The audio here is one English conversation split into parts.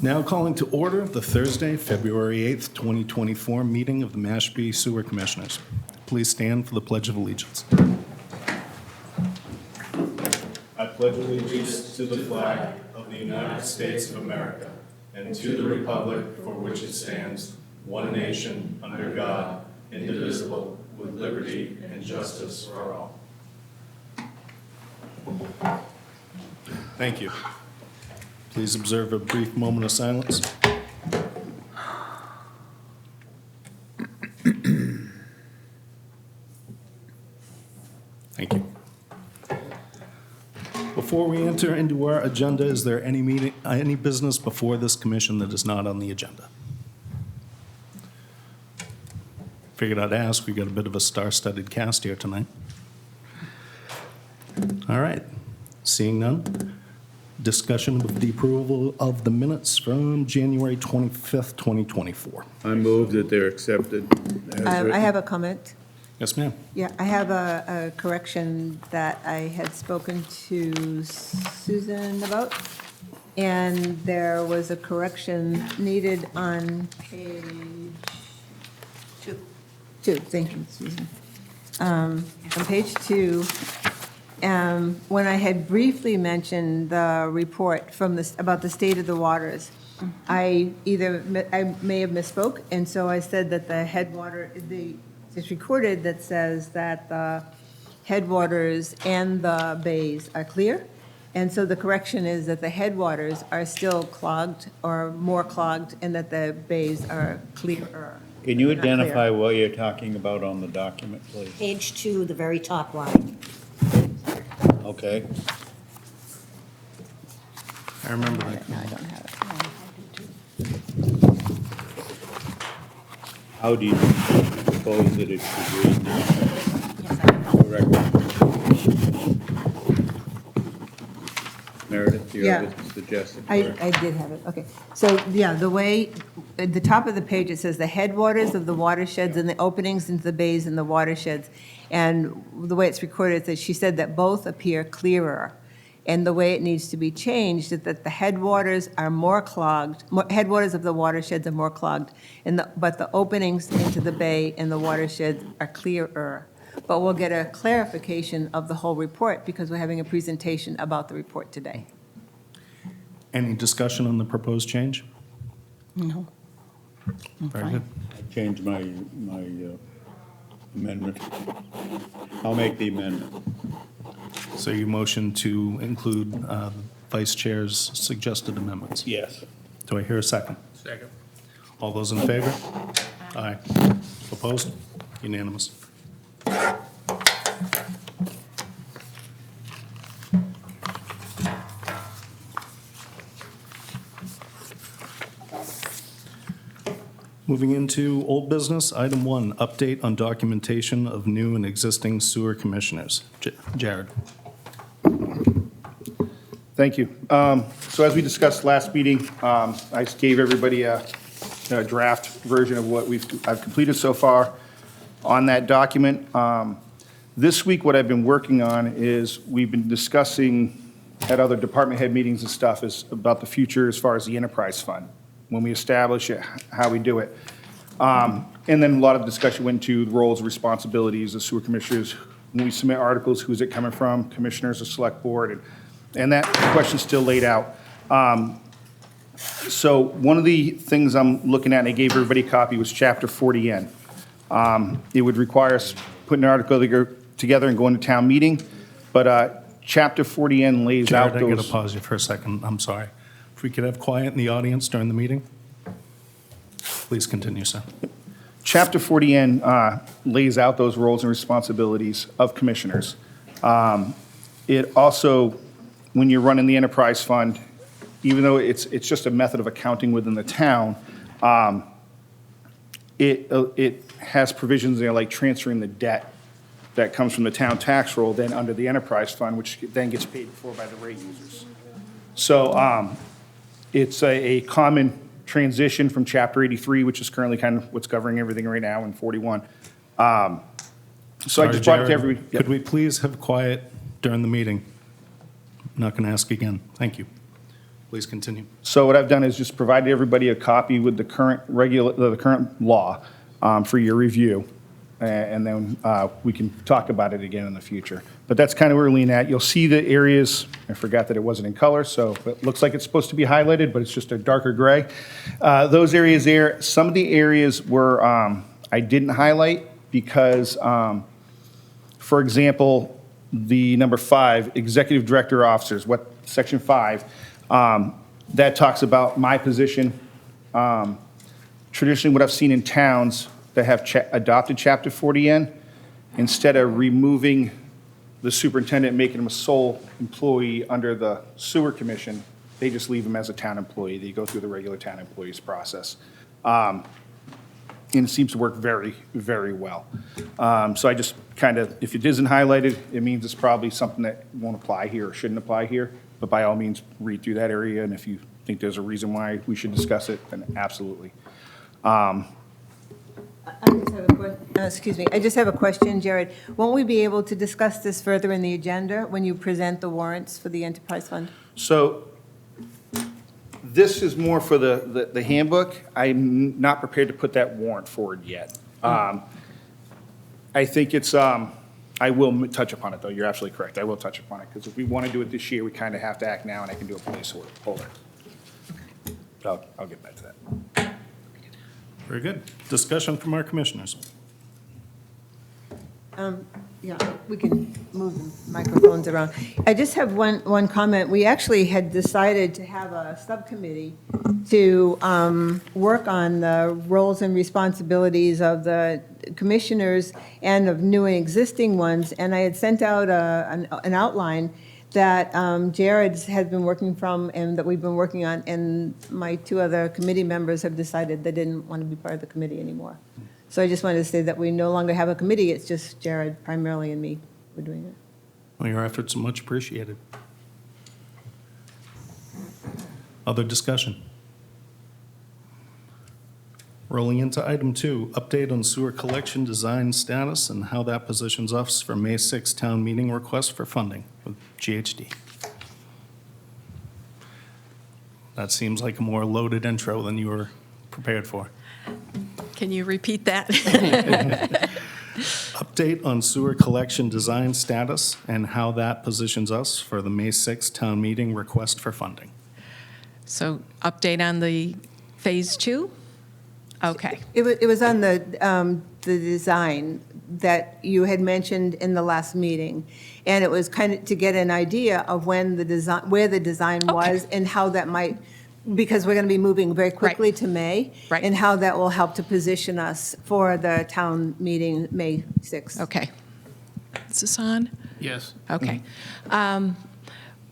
Now calling to order the Thursday, February 8th, 2024 meeting of the Mashpee Sewer Commissioners. Please stand for the Pledge of Allegiance. I pledge allegiance to the flag of the United States of America and to the republic for which it stands, one nation, under God, indivisible, with liberty and justice for all. Thank you. Please observe a brief moment of silence. Thank you. Before we enter into our agenda, is there any business before this commission that is not on the agenda? Figured I'd ask. We've got a bit of a star-studded cast here tonight. All right. Seeing none. Discussion with the approval of the minutes from January 25th, 2024. I move that they're accepted as I written. have a comment. Yes, ma'am. Yeah, I have a correction that I had spoken to Susan about, and there was a correction needed on page two. Thank you, Susan. On page 2, when I had briefly mentioned the report from this, about the state of the waters, I may have misspoke, and so I said that the headwater, it's recorded that says that the headwaters and the bays are clear, and so the correction is that the headwaters are still clogged or more clogged, and that the bays are clearer. Can you Not clear. identify what you're talking about on the document, please? Page 2, the very top line. Okay. I remember that. No, I don't have it. How do you propose that it should read now? Correct. Meredith, do you have a suggestion? I did have it, okay. So, yeah, the way, at the top of the page, it says the headwaters of the watersheds and the openings into the bays and the watersheds. And the way it's recorded is that she said that both appear clearer. And the way it needs to be changed is that the headwaters are more clogged, headwaters of the watersheds are more clogged, but the openings into the bay and the watersheds are clearer. But we'll get a clarification of the whole report because we're having a presentation about the report today. Any discussion on the proposed change? No. Very good. I changed my amendment. I'll make the amendment. So you motion to include Vice Chair's suggested amendments? Yes. Do I hear a second? Second. All those in favor? Aye. Opposed? Unanimous. Moving into old business, item 1, update on documentation of new and existing sewer commissioners. Jared. Thank you. So as we discussed last meeting, I gave everybody a draft version of what I've completed so far on that document. This week, what I've been working on is we've been discussing at other department head meetings and stuff is about the future as far as the enterprise fund, when we establish it, how we do it. And then a lot of discussion went to the roles and responsibilities of sewer commissioners. When we submit articles, who's it coming from, commissioners or select board, and that question's still laid out. So one of the things I'm looking at, and I gave everybody a copy, was Chapter 40N. It would require us putting an article together and going to town meeting, but Chapter 40N lays Jared, out I those. got to pause you for a second. I'm sorry. If we could have quiet in the audience during the meeting? Please continue, sir. Chapter 40N lays out those roles and responsibilities of commissioners. It also, when you're running the enterprise fund, even though it's just a method of accounting within the town, it has provisions there like transferring the debt that comes from the town tax roll then under the enterprise fund, which then gets paid for by the rate users. So it's a common transition from Chapter 83, which is currently kind of what's governing everything right now, in 41. So I just brought it to everybody. Could we please have quiet during the meeting? I'm not going to ask again. Thank you. Please continue. So what I've done is just provided everybody a copy with the current law for your review, and then we can talk about it again in the future. But that's kind of where we're leaning at. You'll see the areas, I forgot that it wasn't in color, so it looks like it's supposed to be highlighted, but it's just a darker gray. Those areas there, some of the areas were, I didn't highlight because, for example, the number 5, executive director officers, section 5, that talks about my position. Traditionally, what I've seen in towns that have adopted Chapter 40N, instead of removing the superintendent, making him a sole employee under the sewer commission, they just leave him as a town employee. They go through the regular town employees process. And it seems to work very, very well. So I just kind of, if it isn't highlighted, it means it's probably something that won't apply here or shouldn't apply here. But by all means, read through that area, and if you think there's a reason why we should discuss it, then absolutely. I just have a question, Jared. Won't we be able to discuss this further in the agenda when you present the warrants for the enterprise fund? So this is more for the handbook. I'm not prepared to put that warrant forward yet. I think it's, I will touch upon it, though. You're absolutely correct. I will touch upon it, because if we want to do it this year, we kind of have to act now, and I can do a placeholder. I'll get back to that. Very good. Discussion from our commissioners. Yeah, we can move the microphones around. I just have one comment. We actually had decided to have a subcommittee to work on the roles and responsibilities of the commissioners and of new and existing ones, and I had sent out an outline that Jared has been working from and that we've been working on, and my 2 other committee members have decided they didn't want to be part of the committee anymore. So I just wanted to say that we no longer have a committee, it's just Jared primarily and me who are doing it. Well, your efforts are much appreciated. Other discussion? Rolling into item 2, update on sewer collection design status and how that positions us for May 6th town meeting request for funding with GHD. That seems like a more loaded intro than you were prepared for. Can you repeat that? Update on sewer collection design status and how that positions us for the May 6th town meeting request for funding. So update on the Phase 2? Okay. It was on the design that you had mentioned in the last meeting, and it was kind of to get an idea of when the design, where the design was and how that might, because we're going to be moving very quickly to May. Right. And how that will help to position us for the town meeting, May 6th. Okay. Is this on? Yes. Okay.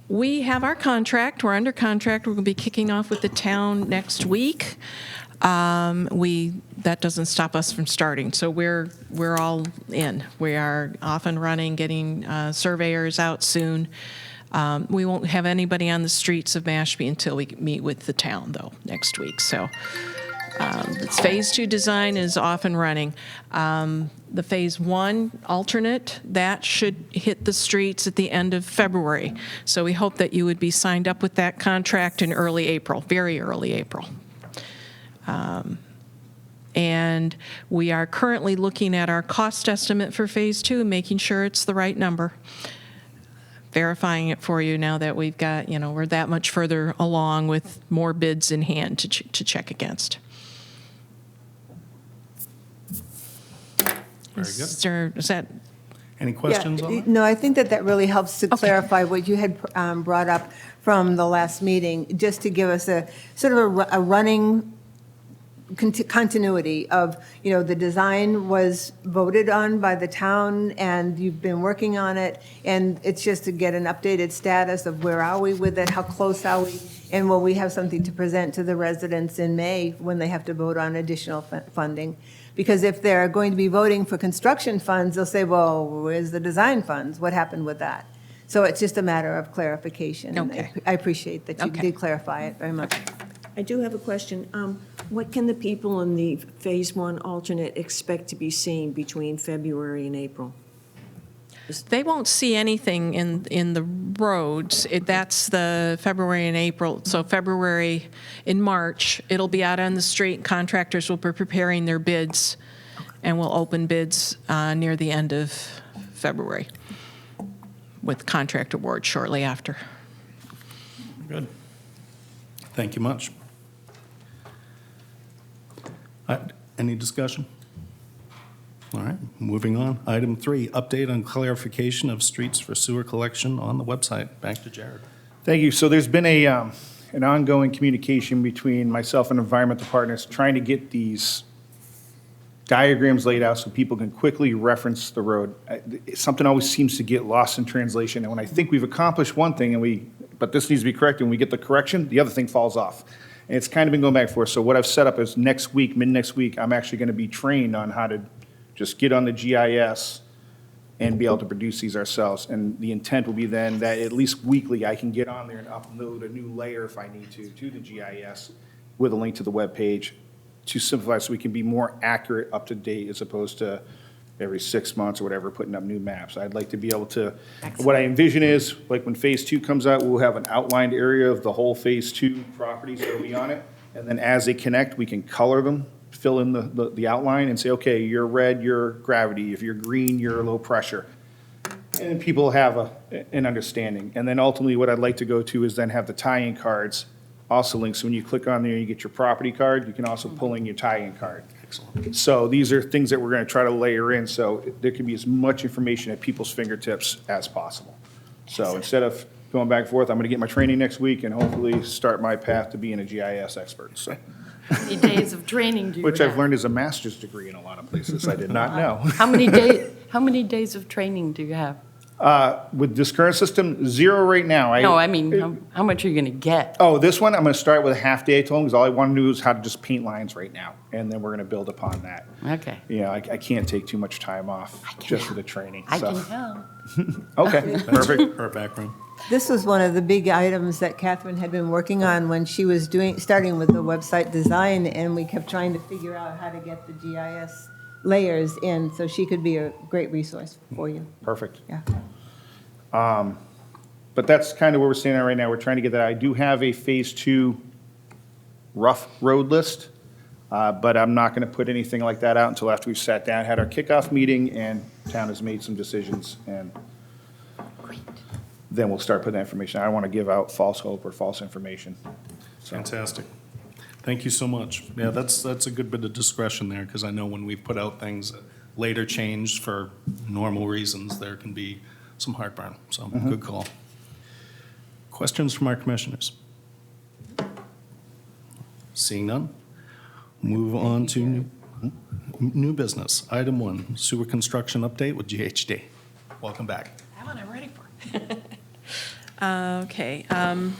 We have our contract. We're under contract. We're going to be kicking off with the town next week. That doesn't stop us from starting. So we're all in. We are off and running, getting surveyors out soon. We won't have anybody on the streets of Mashpee until we meet with the town, though, next week. So Phase 2 design is off and running. The Phase 1 alternate, that should hit the streets at the end of February. So we hope that you would be signed up with that contract in early April, very early April. And we are currently looking at our cost estimate for Phase 2 and making sure it's the right number. Verifying it for you now that we've got, we're that much further along with more bids in hand to check against. Very good. Is that Any questions on that? No, I think that really helps to clarify what you had brought up from the last meeting, just to give us a sort of a running continuity of, the design was voted on by the town, and you've been working on it, and it's just to get an updated status of where are we with it, how close are we, and will we have something to present to the residents in May when they have to vote on additional funding? Because if they're going to be voting for construction funds, they'll say, well, where's the design funds? What happened with that? So it's just a matter of clarification. and Okay. I appreciate that you Okay. did clarify it very much. I do have a question. What can the people in the Phase 1 alternate expect to be seeing between February and April? They won't see anything in the roads. That's the February and April. So February, in March, it'll be out on the street. Contractors will be preparing their bids, and we'll open bids near the end of February with contract award shortly after. Good. Thank you much. Any discussion? All right, moving on. Item 3, update on clarification of streets for sewer collection on the website. Back to Jared. Thank you. So there's been an ongoing communication between myself and environmental partners trying to get these diagrams laid out so people can quickly reference the road. Something always seems to get lost in translation, and when I think we've accomplished one thing but this needs to be corrected, and we get the correction, the other thing falls off. And it's kind of been going back and forth. So what I've set up is next week, mid-next week, I'm actually going to be trained on how to just get on the GIS and be able to produce these ourselves. And the intent will be then that at least weekly, I can get on there and upload a new layer if I need to the GIS with a link to the webpage to simplify so we can be more accurate, up to date, as opposed to every 6 months or whatever, putting up new maps. I'd like to be able to, what I envision is, like when Phase 2 comes out, we'll have an outlined area of the whole Phase 2 properties that'll be on it. And then as they connect, we can color them, fill in the outline and say, okay, you're red, you're gravity. If you're green, you're low pressure. And people have an understanding. And then ultimately, what I'd like to go to is then have the tie-in cards also linked. So when you click on there, you get your property card, you can also pull in your tie-in card. Excellent. So these are things that we're going to try to layer in, so there can be as much information at people's fingertips as possible. So instead of going back and forth, I'm going to get my training next week and hopefully start my path to being a GIS expert, so. How many days of training do you have? Which I've learned is a master's degree in a lot of places I did not know. How many days of training do you have? With this current system, 0 right now. No, I mean, how much are you going to get? Oh, this one, I'm going to start with a half day, I told them, because all I want to do is how to just paint lines right now, and then we're going to build upon that. Okay. Yeah, I can't take too much time off just for the training. I so. can help. Okay, perfect. Her background. This was one of the big items that Catherine had been working on when she was starting with the website design, and we kept trying to figure out how to get the GIS layers in, so she could be a great resource for you. Perfect. Yeah. But that's kind of where we're standing at right now. We're trying to get that. I do have a Phase 2 rough road list, but I'm not going to put anything like that out until after we've sat down, had our kickoff meeting, and town has made some decisions, and then we'll start putting that information. I don't want to give out false hope or false information. So, Fantastic. Thank you so much. Yeah, that's a good bit of discretion there, because I know when we've put out things that later changed for normal reasons, there can be some heartburn. So, good call. Questions from our commissioners? Seeing none, move on to new business. Item 1, sewer construction update with GHD. Welcome back. That one I'm ready for. Okay. Thank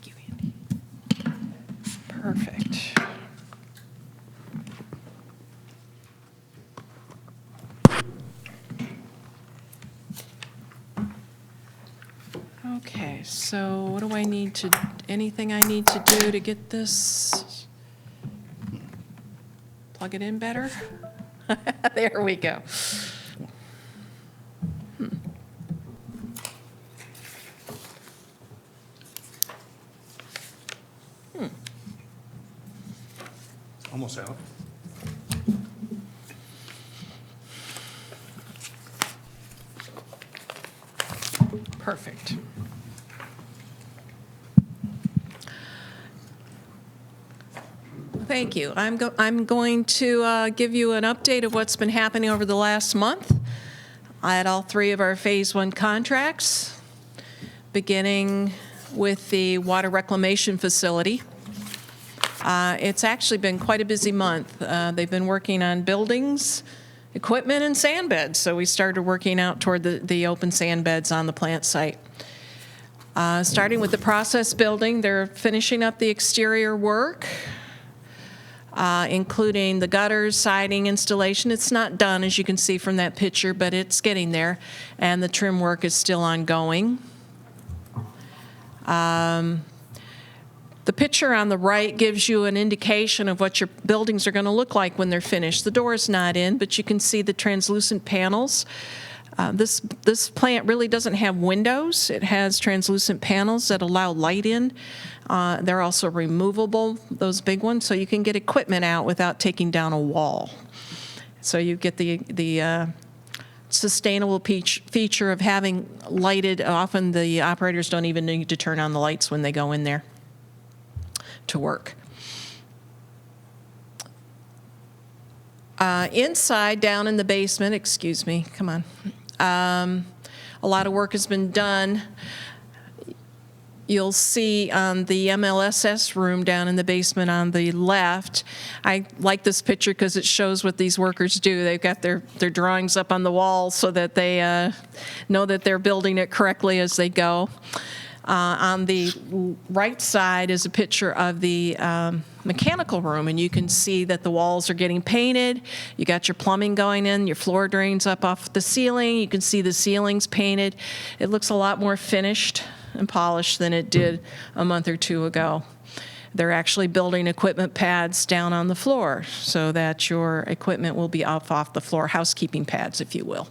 you, Andy. Perfect. Okay, so what do I need to, anything I need to do to get this, plug it in better? There we go. Almost out. Perfect. Thank you. I'm going to give you an update of what's been happening over the last month at all 3 of our Phase 1 contracts, beginning with the water reclamation facility. It's actually been quite a busy month. They've been working on buildings, equipment, and sand beds, so we started working out toward the open sand beds on the plant site. Starting with the process building, they're finishing up the exterior work, including the gutters, siding installation. It's not done, as you can see from that picture, but it's getting there, and the trim work is still ongoing. The The picture on the right gives you an indication of what your buildings are going to look like when they're finished. The door is not in, but you can see the translucent panels. This plant really doesn't have windows. It has translucent panels that allow light in. They're also removable, those big ones, so you can get equipment out without taking down a wall. So you get the sustainable feature of having lighted. Often the operators don't even need to turn on the lights when they go in there to work. Inside, down in the basement, excuse me, come on. A lot of work has been done. You'll see on the MLSS room down in the basement on the left. I like this picture because it shows what these workers do. They've got their drawings up on the wall so that they know that they're building it correctly as they go. On the right side is a picture of the mechanical room, and you can see that the walls are getting painted. You got your plumbing going in, your floor drains up off the ceiling. You can see the ceilings painted. It looks a lot more finished and polished than it did a month or two ago. They're actually building equipment pads down on the floor so that your equipment will be off the floor, housekeeping pads, if you will.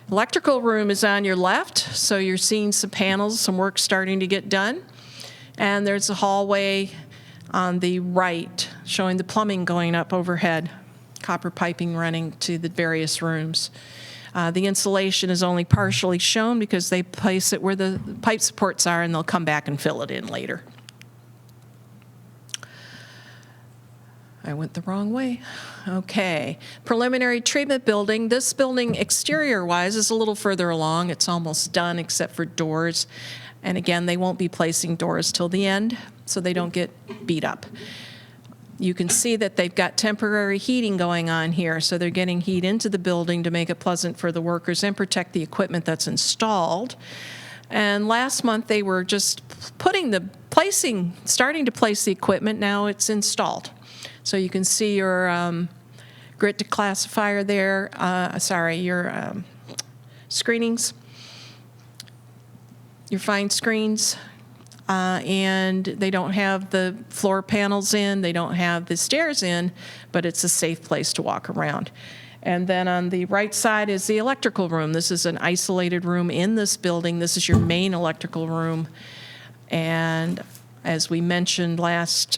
Electrical room is on your left, so you're seeing some panels, some work starting to get done. And there's a hallway on the right showing the plumbing going up overhead, copper piping running to the various rooms. The insulation is only partially shown because they place it where the pipe supports are, and they'll come back and fill it in later. I went the wrong way. Okay. Preliminary treatment building. This building, exterior-wise, is a little further along. It's almost done except for doors. And again, they won't be placing doors till the end, so they don't get beat up. You can see that they've got temporary heating going on here, so they're getting heat into the building to make it pleasant for the workers and protect the equipment that's installed. And last month, they were just starting to place the equipment. Now it's installed. So you can see your grit declassifier there, your screenings, your fine screens, and they don't have the floor panels in, they don't have the stairs in, but it's a safe place to walk around. And then on the right side is the electrical room. This is an isolated room in this building. This is your main electrical room. And as we mentioned last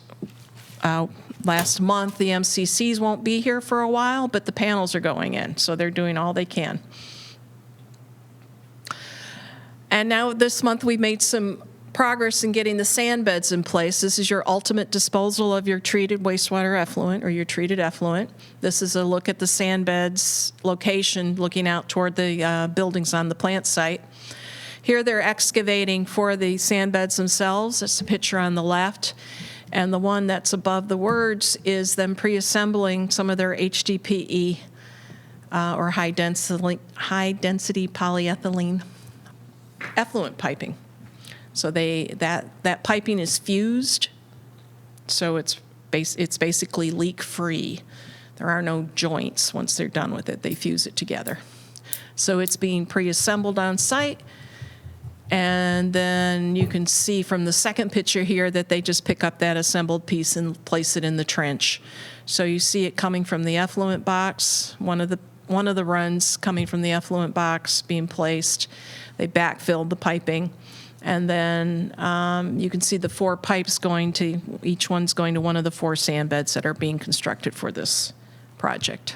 month, the MCCs won't be here for a while, but the panels are going in, so they're doing all they can. And now this month we've made some progress in getting the sand beds in place. This is your ultimate disposal of your treated wastewater effluent or your treated effluent. This is a look at the sand beds location looking out toward the buildings on the plant site. Here they're excavating for the sand beds themselves. That's the picture on the left. And the one that's above the words is them pre-assembling some of their HDPE or high-density polyethylene effluent piping. So that piping is fused, so it's basically leak-free. There are no joints once they're done with it. They fuse it together. So it's being pre-assembled on site. And then you can see from the second picture here that they just pick up that assembled piece and place it in the trench. So you see it coming from the effluent box, one of the runs coming from the effluent box being placed. They backfilled the piping. And then you can see the 4 pipes each one's going to one of the 4 sand beds that are being constructed for this project.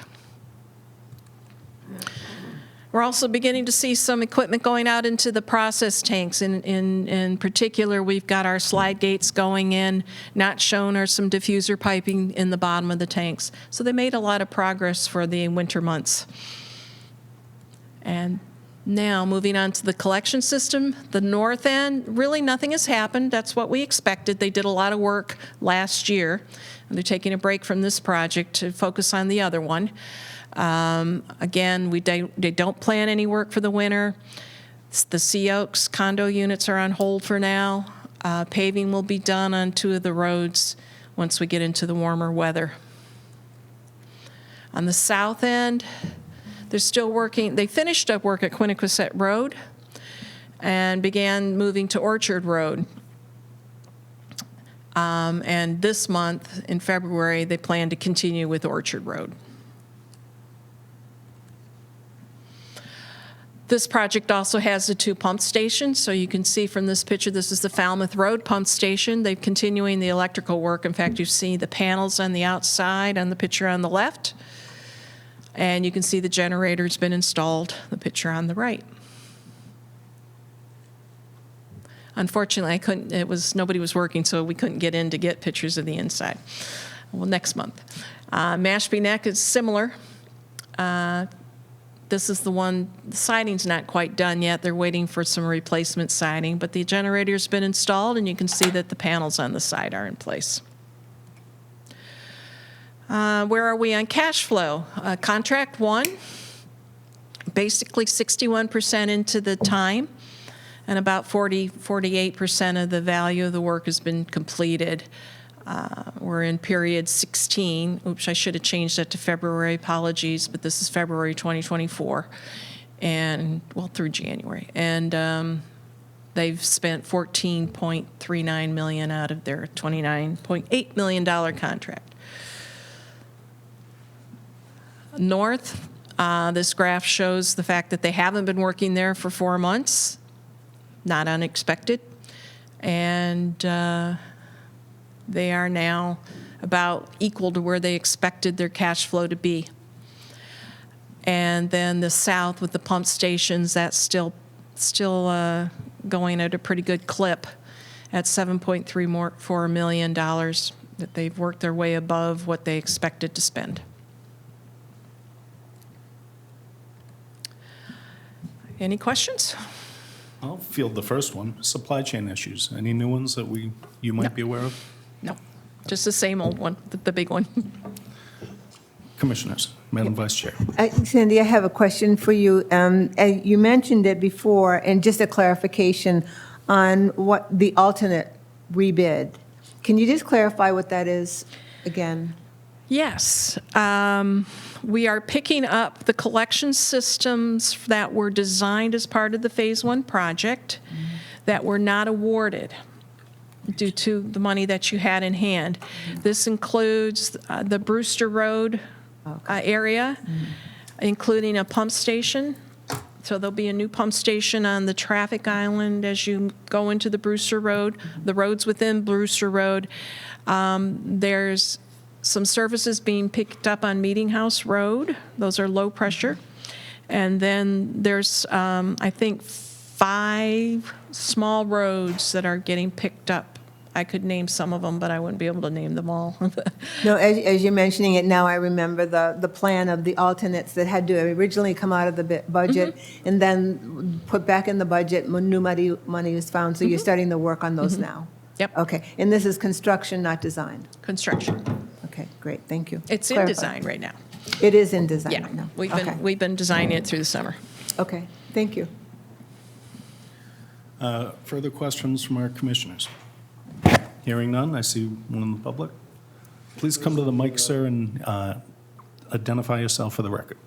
We're also beginning to see some equipment going out into the process tanks. In particular, we've got our slide gates going in. Not shown are some diffuser piping in the bottom of the tanks. So they made a lot of progress for the winter months. And now, moving on to the collection system, the north end, really nothing has happened. That's what we expected. They did a lot of work last year, and they're taking a break from this project to focus on the other one. Again, they don't plan any work for the winter. The Sea Oaks condo units are on hold for now. Paving will be done on 2 of the roads once we get into the warmer weather. On the south end, they're still working. They finished up work at Quiniquisette Road, and began moving to Orchard Road. And this month, in February, they plan to continue with Orchard Road. This project also has the 2 pump stations, so you can see from this picture, this is the Falmouth Road pump station. They're continuing the electrical work. In fact, you see the panels on the outside on the picture on the left, and you can see the generator's been installed, the picture on the right. Unfortunately, I couldn't, nobody was working, so we couldn't get in to get pictures of the inside. Well, next month. Mashpee Neck is similar. This is the one, the siding's not quite done yet. They're waiting for some replacement siding, but the generator's been installed, and you can see that the panels on the side are in place. Where are we on cash flow? Contract 1, basically 61% into the time, and about 48% of the value of the work has been completed. We're in period 16. Oops, I should have changed that to February. Apologies, but this is February 2024, and, well, through January. And they've spent $14.39 million out of their $29.8 million contract. North, this graph shows the fact that they haven't been working there for 4 months. Not unexpected. And they are now about equal to where they expected their cash flow to be. And then the south with the pump stations, that's still going at a pretty good clip at $7.34 million, that they've worked their way above what they expected to spend. Any questions? I'll field the first one. Supply chain issues. Any new ones that you might be aware of? No, just the same old one, the big one. Commissioners, Madam Vice Chair. Sandy, I have a question for you. You mentioned it before, and just a clarification on what the alternate rebid. Can you just clarify what that is again? Yes. We are picking up the collection systems that were designed as part of the Phase 1 project that were not awarded due to the money that you had in hand. This includes the Brewster Road area, including a pump station. So there'll be a new pump station on the traffic island as you go into the Brewster Road, the roads within Brewster Road. There's some services being picked up on Meeting House Road. Those are low pressure. And then there's, I think, 5 small roads that are getting picked up. I could name some of them, but I wouldn't be able to name them all. No, as you're mentioning it now, I remember the plan of the alternates that had to originally come out of the budget and then put back in the budget when new money was found. So you're starting the work on those now? Yep. Okay. And this is construction, not design? Construction. Okay, great. Thank you. It's in Clarify. design right now. It is in design Yeah, right now? we've Okay. been designing it through the summer. Okay, thank you. Further questions from our commissioners? Hearing none, I see one in the public. Please come to the mic, sir, and identify yourself for the record.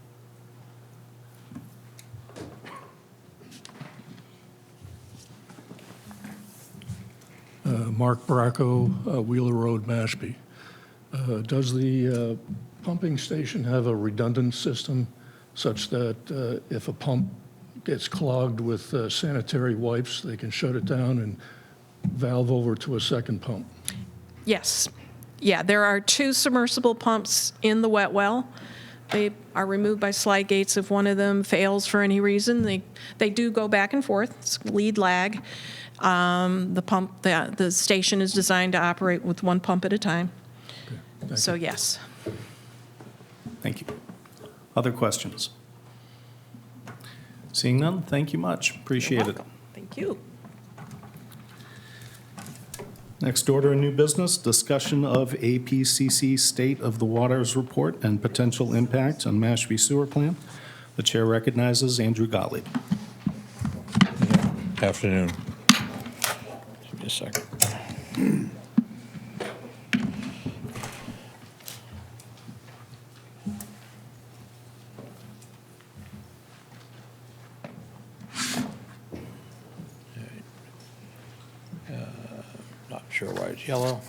Mark Bracco, Wheeler Road, Mashpee. Does the pumping station have a redundant system such that if a pump gets clogged with sanitary wipes, they can shut it down and valve over to a second pump? Yes. Yeah, there are 2 submersible pumps in the wet well. They are removed by slide gates if one of them fails for any reason. They do go back and forth. It's lead lag. The station is designed to operate with 1 pump at a time. Okay, So yes. Thank you. Other questions? Seeing none, thank you much. Appreciate it. Thank you. Next order of new business, discussion of APCC State of the Waters Report and potential impact on Mashpee Sewer Plant. The chair recognizes Andrew Gottlieb. Afternoon. Give me a second. Not sure why it's yellow.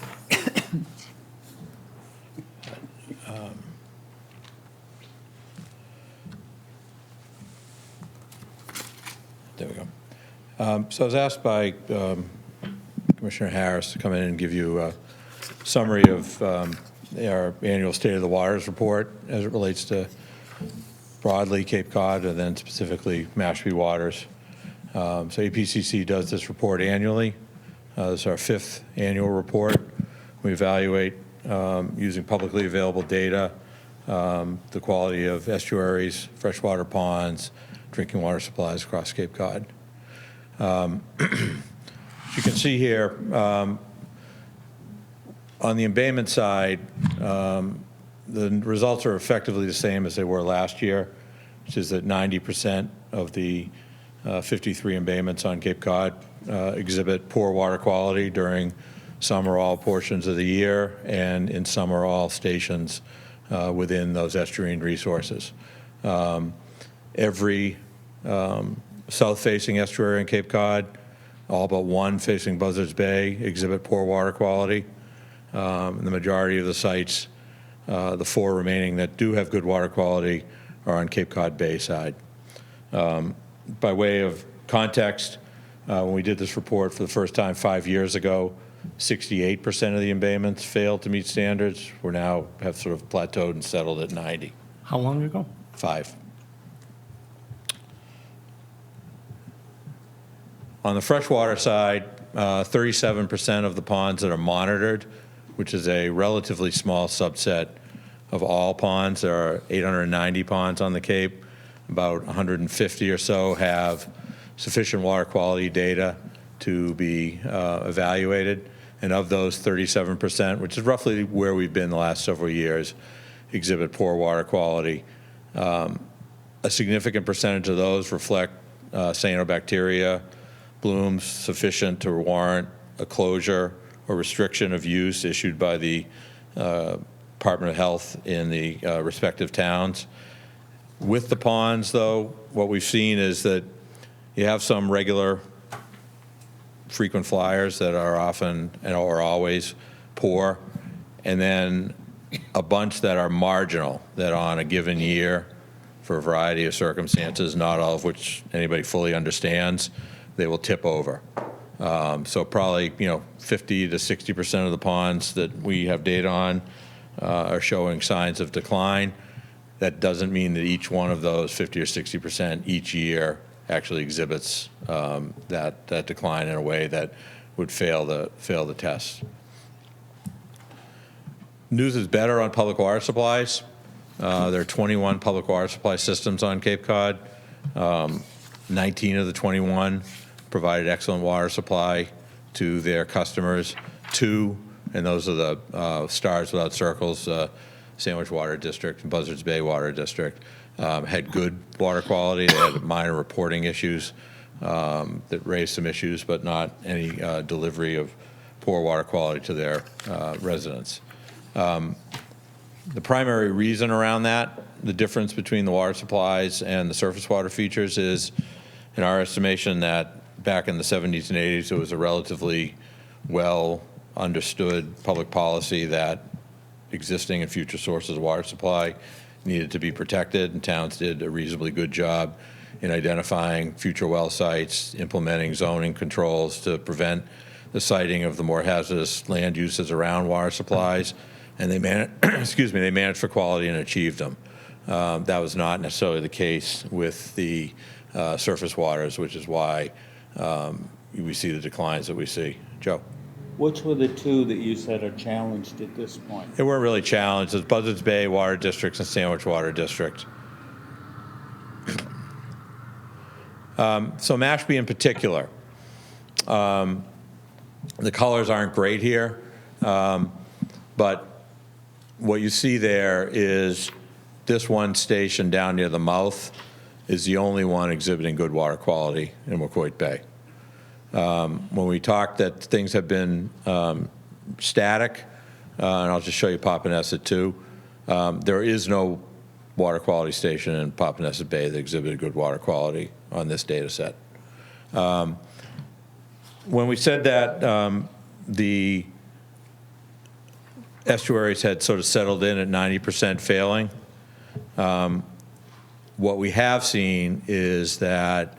There we go. So I was asked by Commissioner Harris to come in and give you a summary of our annual State of the Waters report as it relates to broadly Cape Cod and then specifically Mashpee waters. So APCC does this report annually. This is our 5th annual report. We evaluate using publicly available data the quality of estuaries, freshwater ponds, drinking water supplies across Cape Cod. As you can see here, on the embayment side, the results are effectively the same as they were last year, which is that 90% of the 53 embayments on Cape Cod exhibit poor water quality during some or all portions of the year and in some or all stations within those estuarine resources. Every south-facing estuary in Cape Cod, all but one facing Buzzards Bay, exhibit poor water quality. The majority of the sites, the 4 remaining that do have good water quality, are on Cape Cod Bay side. By way of context, when we did this report for the first time 5 years ago, 68% of the embayments failed to meet standards. We now have sort of plateaued and settled at 90. How long ago? 5. On the freshwater side, 37% of the ponds that are monitored, which is a relatively small subset of all ponds. There are 890 ponds on the Cape. About 150 or so have sufficient water quality data to be evaluated. And of those, 37%, which is roughly where we've been the last several years, exhibit poor water quality. A significant percentage of those reflect cyanobacteria blooms sufficient to warrant a closure or restriction of use issued by the Department of Health in the respective towns. With the ponds, though, what we've seen is that you have some regular frequent flyers that are often or always poor, and then a bunch that are marginal, that on a given year, for a variety of circumstances, not all of which anybody fully understands, they will tip over. So probably 50 to 60% of the ponds that we have data on are showing signs of decline. That doesn't mean that each one of those 50 or 60% each year actually exhibits that decline in a way that would fail the test. News is better on public water supplies. There are 21 public water supply systems on Cape Cod. 19 of the 21 provided excellent water supply to their customers. 2, and those are the stars without circles, Sandwich Water District and Buzzards Bay Water District, had good water quality. They had minor reporting issues that raised some issues, but not any delivery of poor water quality to their residents. The primary reason around that, the difference between the water supplies and the surface water features, is, in our estimation, that back in the 70s and 80s, it was a relatively well understood public policy that existing and future sources of water supply needed to be protected, and towns did a reasonably good job in identifying future well sites, implementing zoning controls to prevent the siting of the more hazardous land uses around water supplies, and they managed for quality and achieved them. That was not necessarily the case with the surface waters, which is why we see the declines that we see. Joe? Which were the 2 that you said are challenged at this point? They weren't really challenged. It's Buzzards Bay Water District and Sandwich Water District. So Mashpee in particular, the colors aren't great here, but what you see there is this one station down near the mouth is the only one exhibiting good water quality in Wacoit Bay. When we talked that things have been static, and I'll just show you Papaneset too, there is no water quality station in Papaneset Bay that exhibited good water quality on this data set. when we said that, the estuaries had sort of settled in at 90% failing. What we have seen is that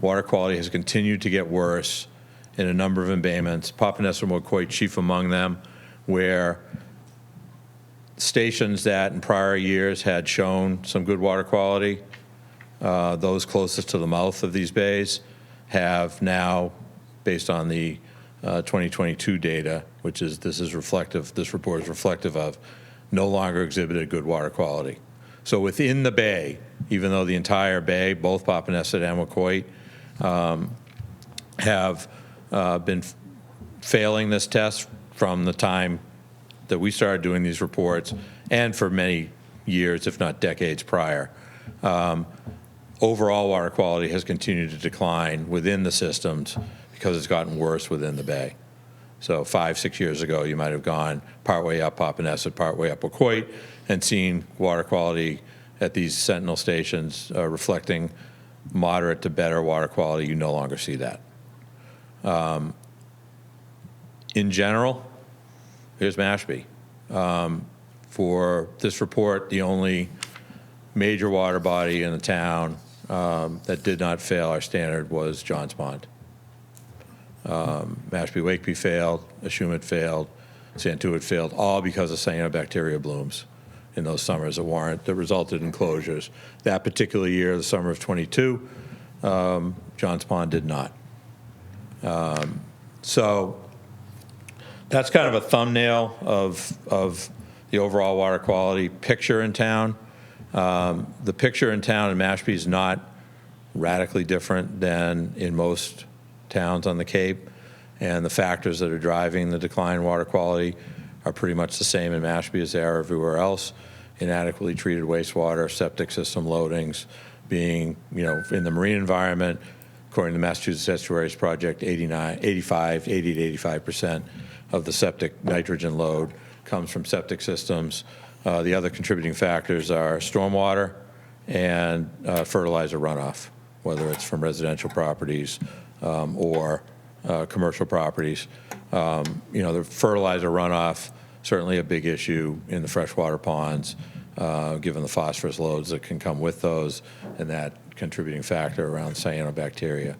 water quality has continued to get worse in a number of embayments, Papaneset and Woquoit chief among them, where stations that in prior years had shown some good water quality, those closest to the mouth of these bays, have now, based on the 2022 data, this report is reflective of, no longer exhibited good water quality. So within the bay, even though the entire bay, both Papaneset and Woquoit, have been failing this test from the time that we started doing these reports, and for many years, if not decades prior. Overall water quality has continued to decline within the systems because it's gotten worse within the bay. So 5, 6 years ago, you might have gone partway up Papaneset, partway up Woquoit, and seen water quality at these Sentinel stations reflecting moderate to better water quality. You no longer see that. In general, here's Mashpee. For this report, the only major water body in the town that did not fail our standard was Johns Pond. Mashpee-Wakeby failed, Ashumet failed, Santuit failed, all because of cyanobacteria blooms in those summers that resulted in closures. That particular year, the summer of '22, Johns Pond did not. So that's kind of a thumbnail of the overall water quality picture in town. The picture in town in Mashpee is not radically different than in most towns on the Cape, and the factors that are driving the decline in water quality are pretty much the same in Mashpee as they are everywhere else. Inadequately treated wastewater, septic system loadings, being, in the marine environment, according to the Massachusetts Estuaries Project, 80 to 85% of the septic nitrogen load comes from septic systems. The other contributing factors are stormwater and fertilizer runoff, whether it's from residential properties or commercial properties. The fertilizer runoff, certainly a big issue in the freshwater ponds, given the phosphorus loads that can come with those and that contributing factor around cyanobacteria.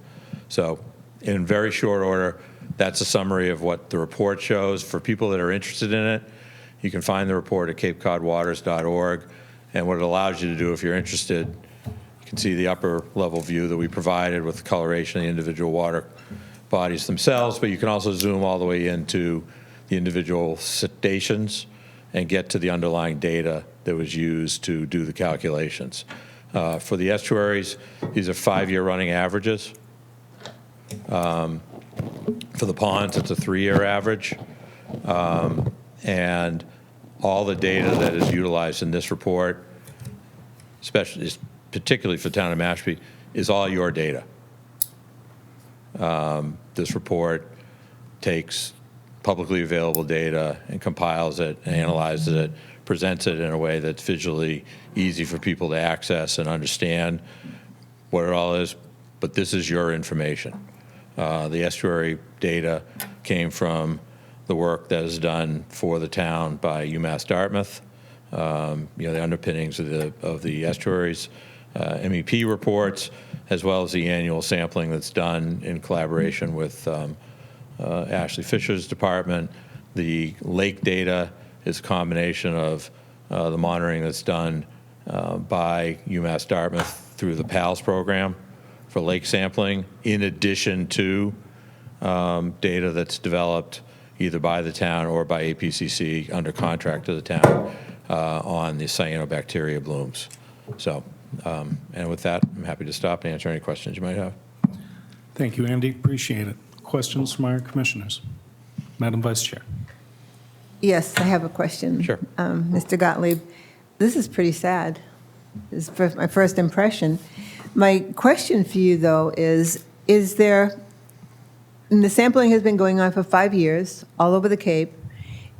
So in very short order, that's a summary of what the report shows. For people that are interested in it, you can find the report at capecodwaters.org. And what it allows you to do, if you're interested, you can see the upper level view that we provided with the coloration of the individual water bodies themselves, but you can also zoom all the way into the individual stations and get to the underlying data that was used to do the calculations. For the estuaries, these are 5-year running averages. For the ponds, it's a 3-year average. And all the data that is utilized in this report, particularly for the town of Mashpee, is all your data. This report takes publicly available data and compiles it, analyzes it, presents it in a way that's visually easy for people to access and understand what it all is, but this is your information. The estuary data came from the work that is done for the town by UMass Dartmouth, the underpinnings of the estuaries, MEP reports, as well as the annual sampling that's done in collaboration with Ashley Fisher's department. The lake data is a combination of the monitoring that's done by UMass Dartmouth through the PALS program for lake sampling, in addition to data that's developed either by the town or by APCC under contract to the town on the cyanobacteria blooms. So, and with that, I'm happy to stop and answer any questions you might have. Thank you, Andy. Appreciate it. Questions from our commissioners? Madam Vice Chair. Yes, I have a question. Sure. Mr. Gottlieb, this is pretty sad. This is my first impression. My question for you, though, is there, and the sampling has been going on for 5 years all over the Cape,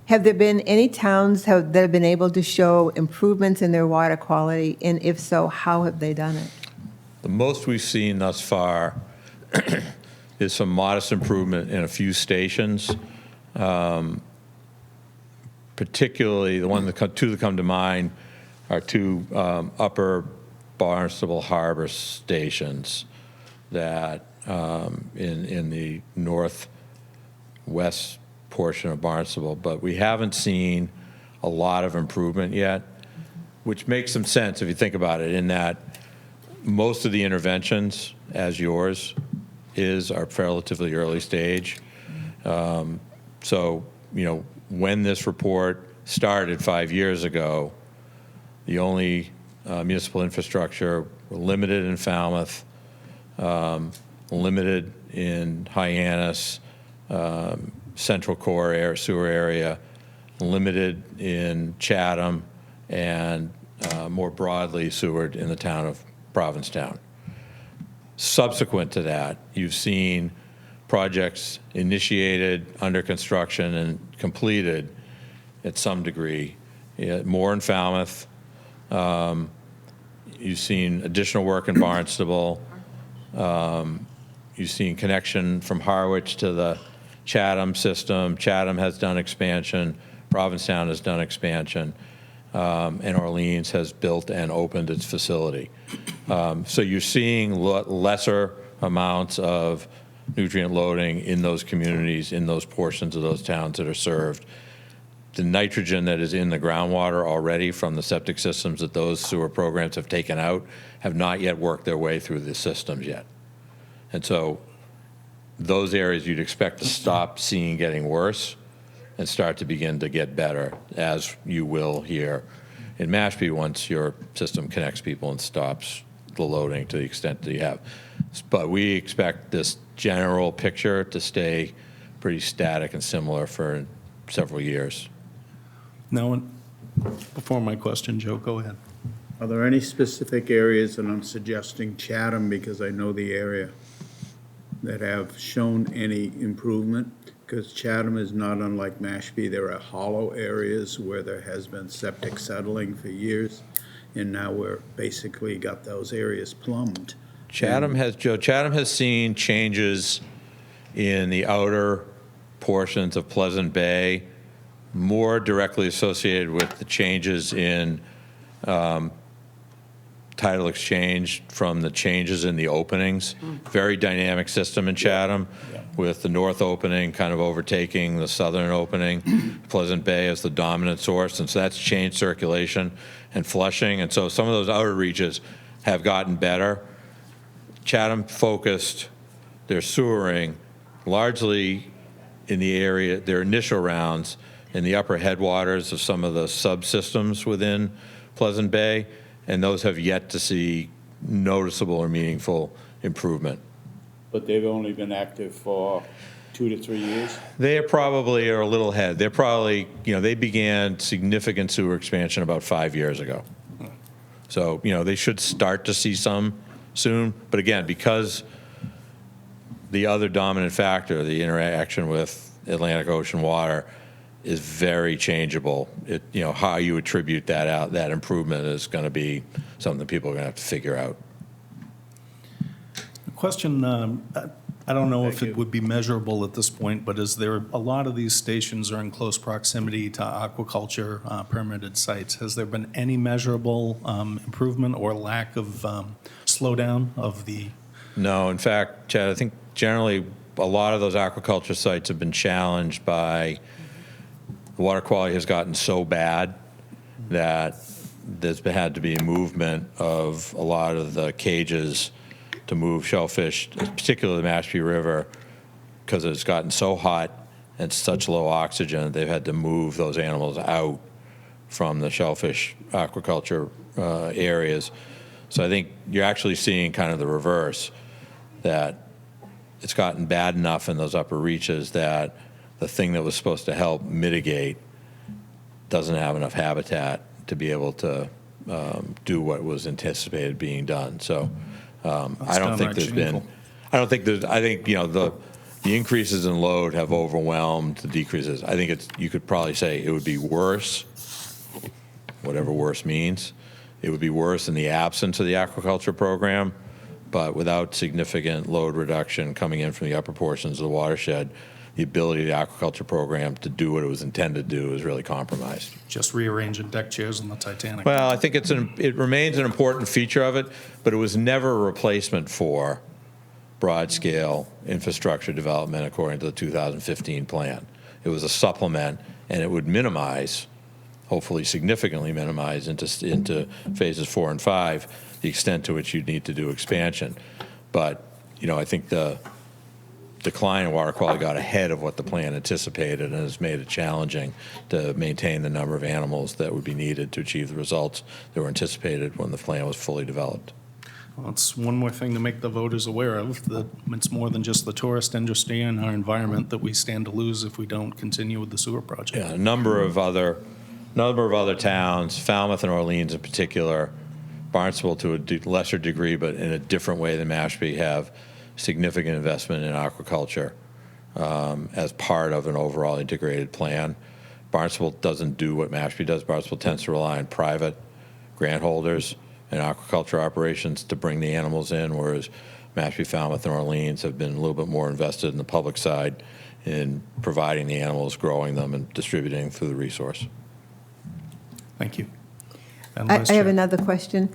have there been any towns that have been able to show improvements in their water quality? And if so, how have they done it? The most we've seen thus far is some modest improvement in a few stations. Particularly, the two that come to mind are two upper Barnstable Harbor stations that in the northwest portion of Barnstable, but we haven't seen a lot of improvement yet, which makes some sense if you think about it, in that most of the interventions, as yours is, are relatively early stage. So, when this report started 5 years ago, the only municipal infrastructure were limited in Falmouth, limited in Hyannis, Central Core sewer area, limited in Chatham, and more broadly sewered in the town of Provincetown. Subsequent to that, you've seen projects initiated, under construction, and completed at some degree. More in Falmouth. You've seen additional work in Barnstable. You've seen connection from Harwich to the Chatham system. Chatham has done expansion. Provincetown has done expansion. And Orleans has built and opened its facility. So you're seeing lesser amounts of nutrient loading in those communities, in those portions of those towns that are served. The nitrogen that is in the groundwater already from the septic systems that those sewer programs have taken out have not yet worked their way through the systems yet. And so those areas you'd expect to stop seeing getting worse and start to begin to get better, as you will here in Mashpee once your system connects people and stops the loading to the extent that you have. But we expect this general picture to stay pretty static and similar for several years. Now, before my question, Joe, go ahead. Are there any specific areas, and I'm suggesting Chatham because I know the area, that have shown any improvement? Because Chatham is not unlike Mashpee. There are hollow areas where there has been septic settling for years, and now we're basically got those areas plumbed. Chatham has seen changes in the outer portions of Pleasant Bay, more directly associated with the changes in tidal exchange from the changes in the openings. Very dynamic system in Chatham, with the north opening kind of overtaking the southern opening. Pleasant Bay as the dominant source, and so that's changed circulation and flushing, and so some of those outer reaches have gotten better. Chatham focused their sewering largely in the area, their initial rounds, in the upper headwaters of some of the subsystems within Pleasant Bay, and those have yet to see noticeable or meaningful improvement. But they've only been active for 2 to 3 years? They probably are a little ahead. They're probably, they began significant sewer expansion about 5 years ago. So, they should start to see some soon. But again, because the other dominant factor, the interaction with Atlantic Ocean water, is very changeable. How you attribute that improvement is going to be something people are going to have to figure out. Question, I don't know if it would be measurable at this point, but is there, a lot of these stations are in close proximity to aquaculture permitted sites. Has there been any measurable improvement or lack of slowdown of the? No, in fact, Chad, I think generally a lot of those aquaculture sites have been challenged by the water quality has gotten so bad that there's had to be a movement of a lot of the cages to move shellfish, particularly the Mashpee River, because it's gotten so hot and such low oxygen, they've had to move those animals out from the shellfish aquaculture areas. So I think you're actually seeing kind of the reverse, that it's gotten bad enough in those upper reaches that the thing that was supposed to help mitigate doesn't have enough habitat to be able to do what was anticipated being done. So I don't think there's been, I think the increases in load have overwhelmed the decreases. I think you could probably say it would be worse, whatever worse means. It would be worse in the absence of the aquaculture program, but without significant load reduction coming in from the upper portions of the watershed, the ability of the aquaculture program to do what it was intended to do is really compromised. Just rearranging deck chairs on the Titanic. Well, I think it remains an important feature of it, but it was never a replacement for broad-scale infrastructure development according to the 2015 plan. It was a supplement, and it would minimize, hopefully significantly minimize into phases 4 and 5, the extent to which you'd need to do expansion. But, I think the decline in water quality got ahead of what the plan anticipated and has made it challenging to maintain the number of animals that would be needed to achieve the results that were anticipated when the plan was fully developed. Well, it's one more thing to make the voters aware of, that it's more than just the tourist industry and our environment that we stand to lose if we don't continue with the sewer project. Yeah, a number of other towns, Falmouth and Orleans in particular, Barnstable to a lesser degree, but in a different way than Mashpee, have significant investment in aquaculture as part of an overall integrated plan. Barnstable doesn't do what Mashpee does. Barnstable tends to rely on private grant holders and aquaculture operations to bring the animals in, whereas Mashpee, Falmouth, and Orleans have been a little bit more invested in the public side in providing the animals, growing them, and distributing through the resource. Thank you. Madam I Vice have Chair. another question.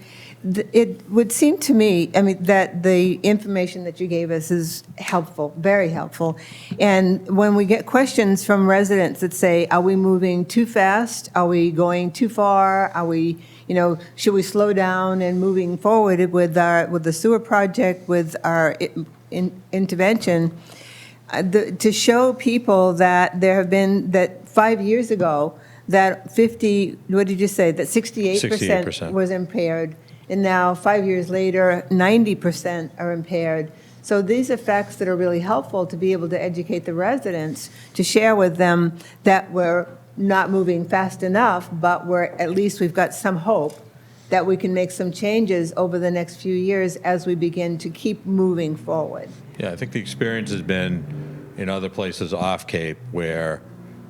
It would seem to me, that the information that you gave us is helpful, very helpful. And when we get questions from residents that say, are we moving too fast? Are we going too far? Are we, should we slow down and moving forward with the sewer project, with our intervention? To show people that there have been, that 5 years ago, that 68% was impaired, and now 5 years later, 90% are impaired. So these are facts that are really helpful to be able to educate the residents, to share with them that we're not moving fast enough, but at least we've got some hope that we can make some changes over the next few years as we begin to keep moving forward. Yeah, I think the experience has been in other places off Cape where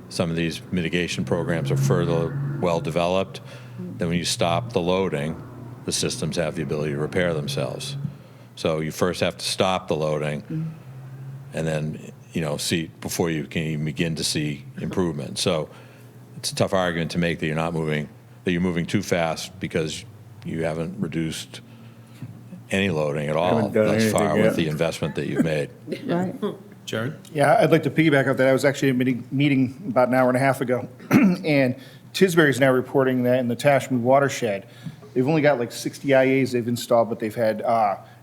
some of these mitigation programs are further well-developed. Then when you stop the loading, the systems have the ability to repair themselves. So you first have to stop the loading and then, see before you can even begin to see improvement. So it's a tough argument to make that you're moving too fast because you haven't reduced any loading at all Haven't done thus far anything with yet. the investment that you've made. Right. Jared? Yeah, I'd like to piggyback off that. I was actually at a meeting about an hour and a half ago, and Tisbury is now reporting that in the Tashmove watershed, they've only got like 60 IAs they've installed, but they've had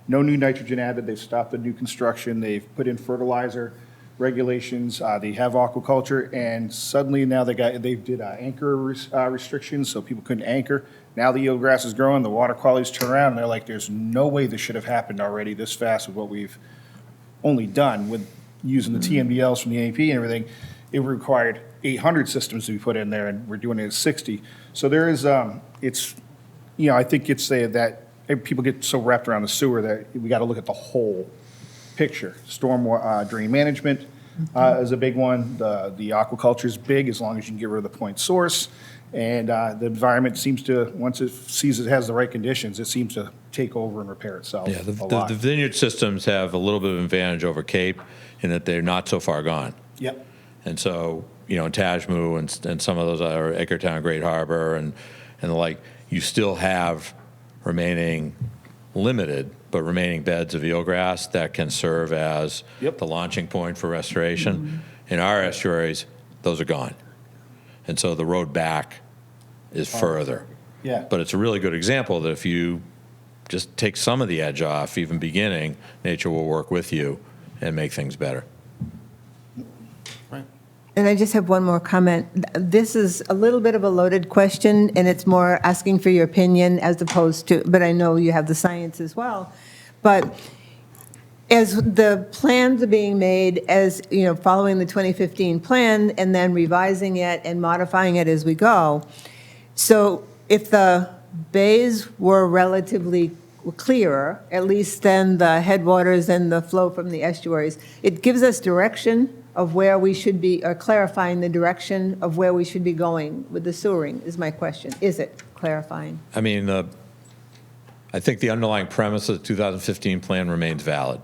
no new nitrogen added. They've stopped the new construction. They've put in fertilizer regulations. They have aquaculture, and suddenly now they did anchor restrictions, so people couldn't anchor. Now the eelgrass is growing, the water quality's turned around, and they're like, there's no way this should have happened already this fast with what we've only done with using the TMDLs from the AP and everything. It required 800 systems to be put in there, and we're doing it at 60. So there is, I think it's that people get so wrapped around the sewer that we got to look at the whole picture. Storm drain management is a big one. The aquaculture is big as long as you can get rid of the point source. And the environment seems to, once it sees it has the right conditions, it seems to take over and repair itself Yeah, a lot. the vineyard systems have a little bit of advantage over Cape in that they're not so far gone. Yep. And so, in Tajmu and some of those other Edgartown, Great Harbor and the like, you still have remaining beds of eelgrass that can serve as the launching point for restoration. In our estuaries, those are gone. And so the road back is further. Yeah. But it's a really good example that if you just take some of the edge off, even beginning, nature will work with you and make things better. And I just have one more comment. This is a little bit of a loaded question, and it's more asking for your opinion as opposed to, but I know you have the science as well. But as the plans are being made, following the 2015 plan and then revising it and modifying it as we go, so if the bays were relatively clearer, at least then the headwaters and the flow from the estuaries, it gives us direction of where we should be, or clarifying the direction of where we should be going with the sewering, is my question. Is it clarifying? I I think the underlying premise of the 2015 plan remains valid,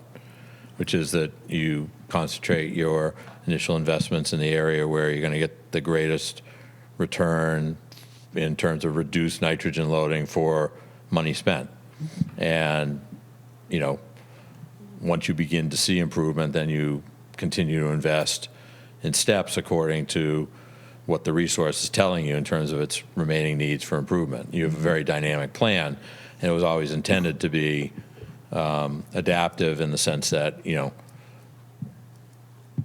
which is that you concentrate your initial investments in the area where you're going to get the greatest return in terms of reduced nitrogen loading for money spent. And, you know, once you begin to see improvement, then you continue to invest in steps according to what the resource is telling you in terms of its remaining needs for improvement. You have a very dynamic plan, and it was always intended to be adaptive in the sense that, you know,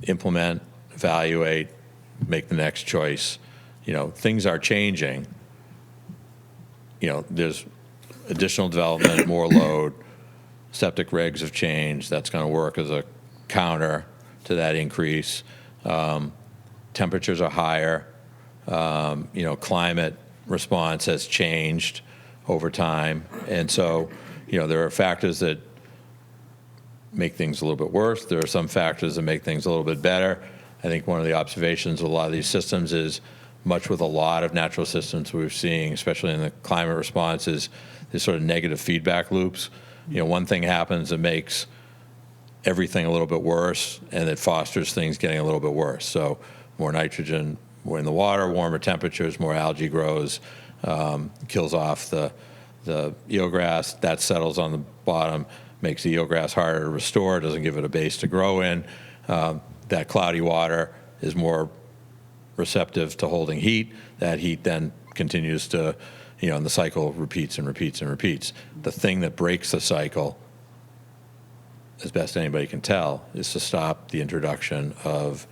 implement, evaluate, make the next choice. You know, things are changing. You know, there's additional development, more load, septic regs have changed. That's going to work as a counter to that increase. Temperatures are higher. You know, climate response has changed over time. And so, you know, there are factors that make things a little bit worse. There are some factors that make things a little bit better. I think one of the observations of a lot of these systems is much with a lot of natural systems we're seeing, especially in the climate response, is this sort of negative feedback loops. You know, one thing happens that makes everything a little bit worse, and it fosters things getting a little bit worse. So more nitrogen in the water, warmer temperatures, more algae grows, kills off the eelgrass. That settles on the bottom, makes the eelgrass harder to restore, doesn't give it a base to grow in. That cloudy water is more receptive to holding heat. That heat then continues to, you know, and the cycle repeats and repeats and repeats. The thing that breaks the cycle, as best anybody can tell, is to stop the introduction of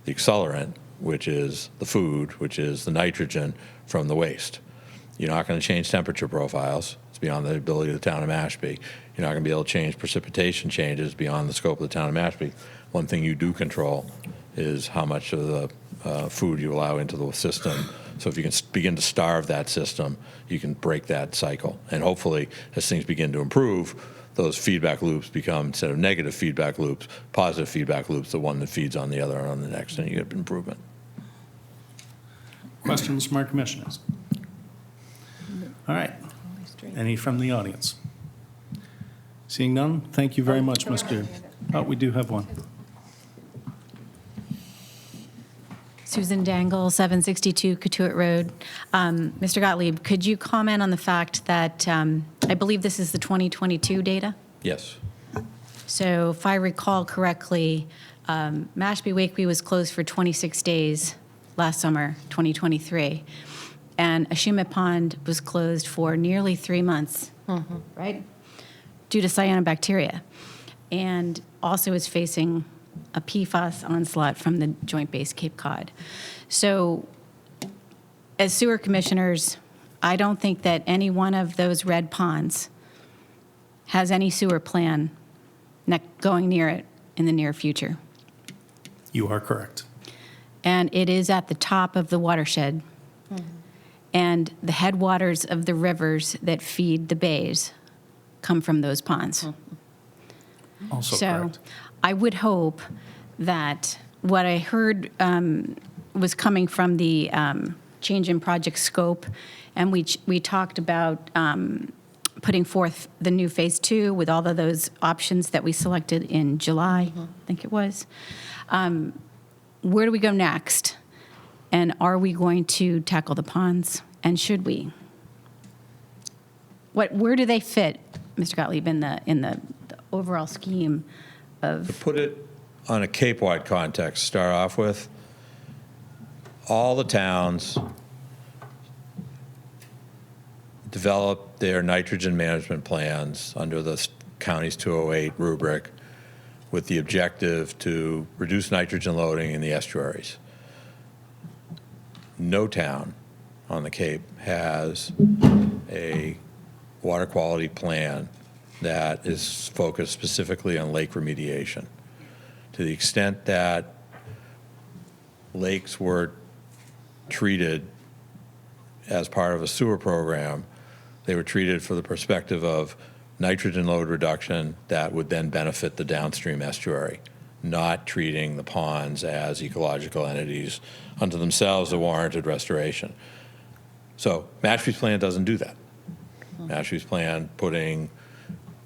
the accelerant, which is the food, which is the nitrogen from the waste. You're not going to change temperature profiles. It's beyond the ability of the town of Mashpee. You're not going to be able to change precipitation changes beyond the scope of the town of Mashpee. One thing you do control is how much of the food you allow into the system. So if you can begin to starve that system, you can break that cycle. And hopefully, as things begin to improve, those feedback loops become, instead of negative feedback loops, positive feedback loops, the one that feeds on the other and on the next, and you get improvement. Questions from our commissioners? All right. Any from the audience? Seeing none, thank you very much, Mr. Oh, we do have one. Susan Dangle, 762 Cotuit Road. Mr. Gottlieb, could you comment on the fact that I believe this is the 2022 data? Yes. So if I recall correctly, Mashpee Wakeby was closed for 26 days last summer, 2023, and Ashima Pond was closed for nearly 3 months, right, due to cyanobacteria, and also is facing a PFAS onslaught from the Joint Base Cape Cod. So as sewer commissioners, I don't think that any one of those red ponds has any sewer plan going near it in the near future. You are correct. And it is at the top of the watershed. And the headwaters of the rivers that feed the bays come from those ponds. Also So correct. I would hope that what I heard was coming from the change in project scope, and we talked about putting forth the new phase 2 with all of those options that we selected in July, I think it was. Where do we go next? And are we going to tackle the ponds? And should we? Where do they fit, Mr. Gottlieb, in the overall scheme of? To put it on a Cape-wide context, start off with, all the towns develop their nitrogen management plans under the county's 208 rubric with the objective to reduce nitrogen loading in the estuaries. No town on the Cape has a water quality plan that is focused specifically on lake remediation. To the extent that lakes were treated as part of a sewer program, they were treated for the perspective of nitrogen load reduction that would then benefit the downstream estuary, not treating the ponds as ecological entities unto themselves that warranted restoration. So Mashpee's plan doesn't do that. Mashpee's plan, putting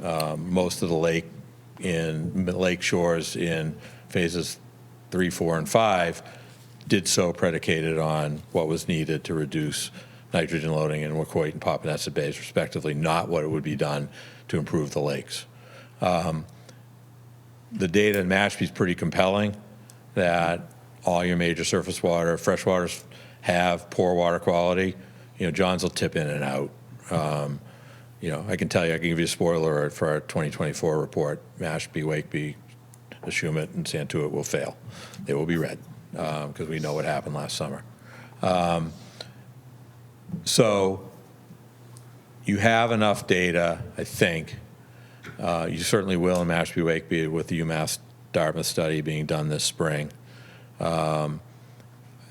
most of the lake shores in phases 3, 4, and 5, did so predicated on what was needed to reduce nitrogen loading in Wacoit and Papaneset Bays, respectively, not what it would be done to improve the lakes. The data in Mashpee is pretty compelling that all your major surface water, freshwaters have poor water quality. Johns will tip in and out. I can tell you, I can give you a spoiler alert for our 2024 report. Mashpee, Wakeby, Ashumet, and Santuit will fail. They will be red because we know what happened last summer. So you have enough data, I think. You certainly will in Mashpee, Wakeby with the UMass Dartmouth study being done this spring. I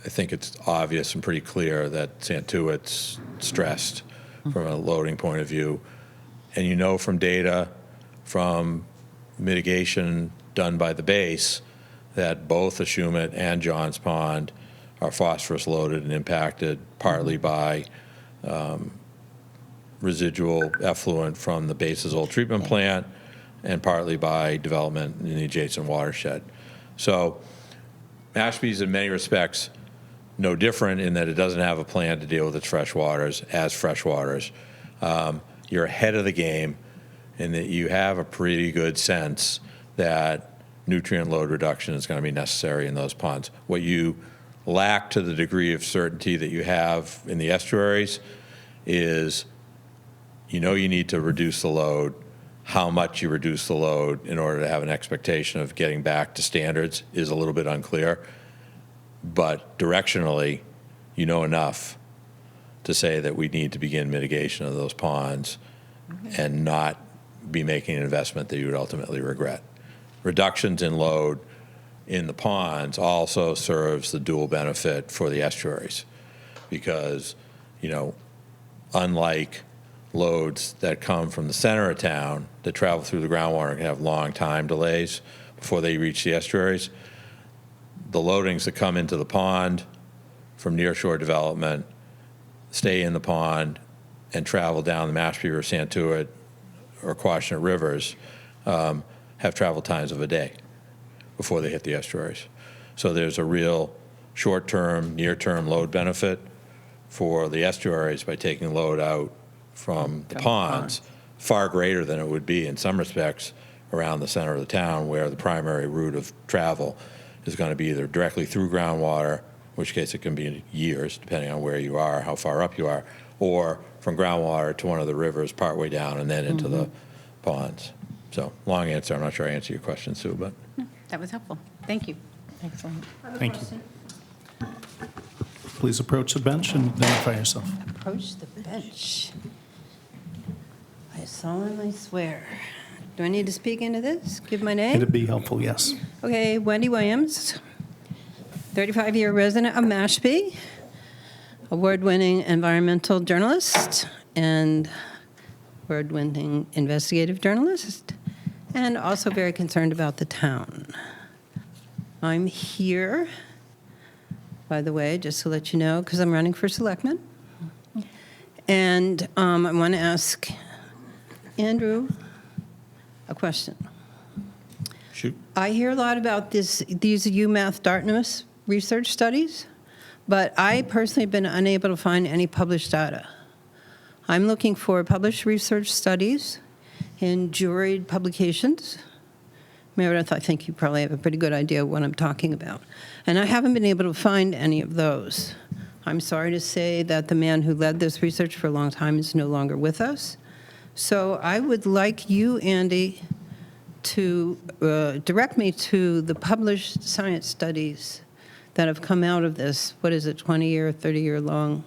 think it's obvious and pretty clear that Santuit's stressed from a loading point of view. And from data from mitigation done by the base that both Ashumet and Johns Pond are phosphorus loaded and impacted partly by residual effluent from the base's old treatment plant and partly by development in the adjacent watershed. So Mashpee's in many respects no different in that it doesn't have a plan to deal with its freshwaters as freshwaters. You're ahead of the game in that you have a pretty good sense that nutrient load reduction is going to be necessary in those ponds. What you lack to the degree of certainty that you have in the estuaries is you need to reduce the load. How much you reduce the load in order to have an expectation of getting back to standards is a little bit unclear. But directionally, enough to say that we need to begin mitigation of those ponds and not be making an investment that you would ultimately regret. Reductions in load in the ponds also serves the dual benefit for the estuaries because, unlike loads that come from the center of town that travel through the groundwater and can have long time delays before they reach the estuaries, the loadings that come into the pond from nearshore development stay in the pond and travel down the Mashpee or Santuit or Quashnet rivers have travel times of a day before they hit the estuaries. So there's a real short-term, near-term load benefit for the estuaries by taking load out from the ponds, far greater than it would be in some respects around the center of the town where the primary route of travel is going to be either directly through groundwater, in which case it can be years, depending on where you are, how far up you are, or from groundwater to one of the rivers partway down and then into the ponds. So, long answer. I'm not sure I answered your question, Sue, but. No, that was helpful. Thank you. Excellent. Thank you. Please approach the bench and identify yourself. Approach the bench. I solemnly swear. Do I need to speak into this? Give my name? It'd be helpful, yes. Okay, Wendy Williams, 35-year resident of Mashpee, award-winning environmental journalist and award-winning investigative journalist, and also very concerned about the town. I'm here, by the way, just to let you know, because I'm running for selectman. And I want to ask Andrew a question. Shoot. I hear a lot about these UMass Dartmouth research studies, but I personally have been unable to find any published data. I'm looking for published research studies in juried publications. Meredith, I think you probably have a pretty good idea of what I'm talking about. And I haven't been able to find any of those. I'm sorry to say that the man who led this research for a long time is no longer with us. So I would like you, Andy, to direct me to the published science studies that have come out of this, 20-year, 30-year long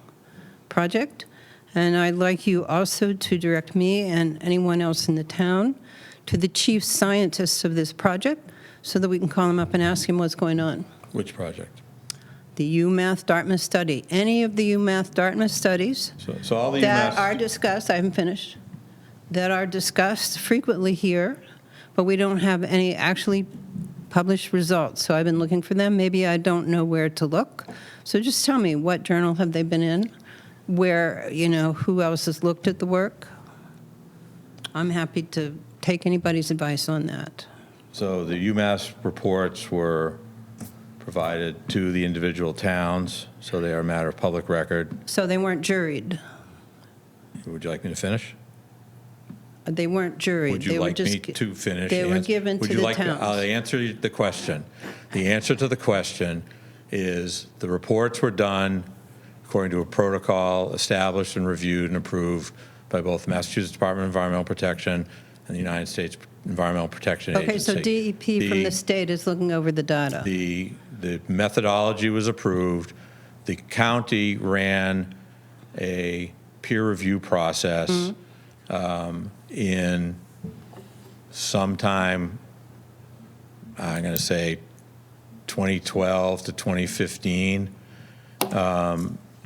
project. And I'd like you also to direct me and anyone else in the town to the chief scientists of this project so that we can call him up and ask him what's going on. Which project? The UMass Dartmouth study. Any of the UMass Dartmouth studies So all the that UMass are discussed, I haven't finished, that are discussed frequently here, but we don't have any actually published results. So I've been looking for them. Maybe I don't know where to look. So just tell me, what journal have they been in? Where, who else has looked at the work? I'm happy to take anybody's advice on that. So the UMass reports were provided to the individual towns, so they are a matter of public record. So they weren't juried. Would you like me to finish? They weren't juried. Would you They were like just me to finish? They were given Would to you the like towns. I'll answer the question. The answer to the question is the reports were done according to a protocol established and reviewed and approved by both the Massachusetts Department of Environmental Protection and the United States Environmental Protection Agency. Okay, so DEP from the state is looking over the data. The methodology was approved. The county ran a peer review process in sometime, I'm going to say 2012 to 2015,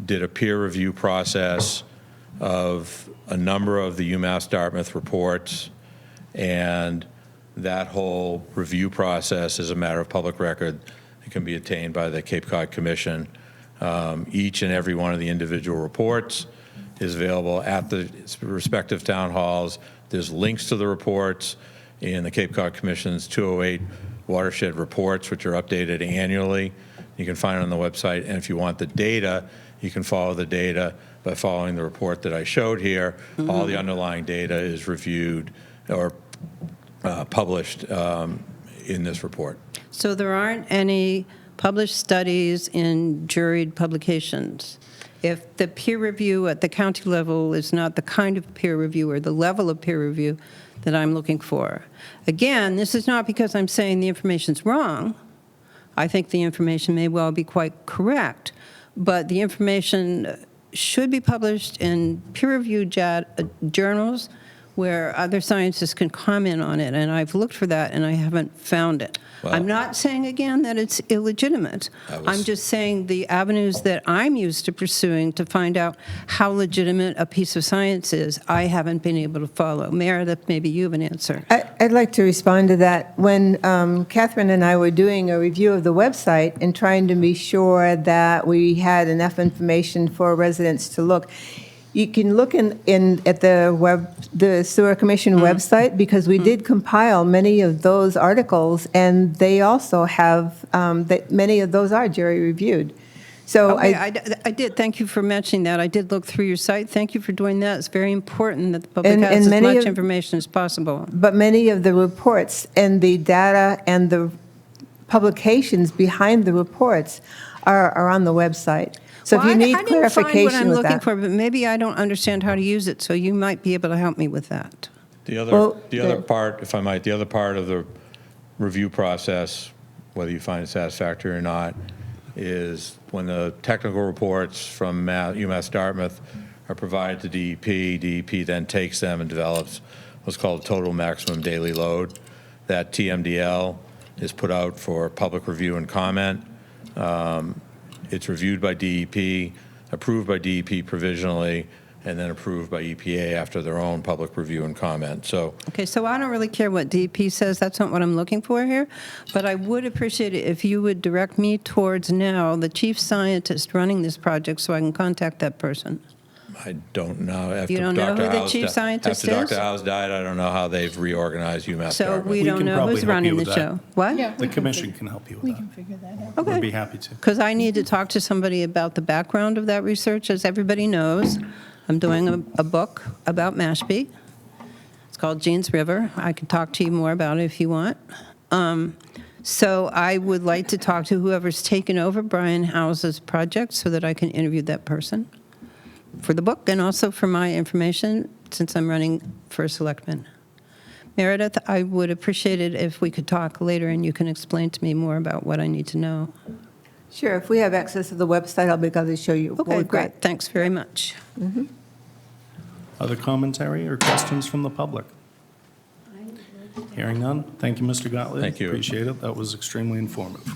did a peer review process of a number of the UMass Dartmouth reports, and that whole review process is a matter of public record. It can be attained by the Cape Cod Commission. Each and every one of the individual reports is available at the respective town halls. There's links to the reports in the Cape Cod Commission's 208 watershed reports, which are updated annually. You can find it on the website. And if you want the data, you can follow the data by following the report that I showed here. All the underlying data is reviewed or published in this report. So there aren't any published studies in juried publications. If the peer review at the county level is not the kind of peer review or the level of peer review that I'm looking for. Again, this is not because I'm saying the information's wrong. I think the information may well be quite correct, but the information should be published in peer-reviewed journals where other scientists can comment on it, and I've looked for that and I haven't found it. Well, I'm not saying, again, that it's illegitimate. I'm just saying the avenues that I'm used to pursuing to find out how legitimate a piece of science is, I haven't been able to follow. Meredith, maybe you have an answer. I'd like to respond to that. When Catherine and I were doing a review of the website and trying to be sure that we had enough information for residents to look, you can look at the Sewer Commission website, because we did compile many of those articles, and they also have, many of those are jury reviewed. So Okay, I did, thank you for mentioning that. I did look through your site. Thank you for doing that. It's very important that the public And has as many much of- information as possible. But many of the reports and the data and the publications behind the reports are on the website. So if you need I didn't find what clarification I'm with looking that. for, but maybe I don't understand how to use it, so you might be able to help me with that. The other, Well, the other part, if I might, the other part of the review process, whether you find it satisfactory or not, is when the technical reports from UMass Dartmouth are provided to DEP, DEP then takes them and develops what's called total maximum daily load. That TMDL is put out for public review and comment. It's reviewed by DEP, approved by DEP provisionally, and then approved by EPA after their own public review and comment. So Okay, so I don't really care what DEP says, that's not what I'm looking for here, but I would appreciate it if you would direct me towards now the chief scientist running this project so I can contact that person. I don't know. After You don't know Dr. who the Howe's chief scientist After is? Dr. Howe's died, I don't know how they've reorganized UMass So Dartmouth. we don't can know probably who's help you running the with that. show. What? The commission can help you with that. Figure that out. Okay. We'd be happy to. Because I need to talk to somebody about the background of that research. As everybody knows, I'm doing a book about Mashpee. It's called Jeans River. I can talk to you more about it if you want. So I would like to talk to whoever's taken over Brian House's project so that I can interview that person for the book and also for my information since I'm running for selectman. Meredith, I would appreciate it if we could talk later and you can explain to me more about what I need to know. Sure, if we have access to the website, I'll be glad to show you. what Okay, we've got. great. Thanks very much. Other commentary or questions from the public? Hearing none. Thank you, Mr. Gottlieb. Thank you. Appreciate it. That was extremely informative.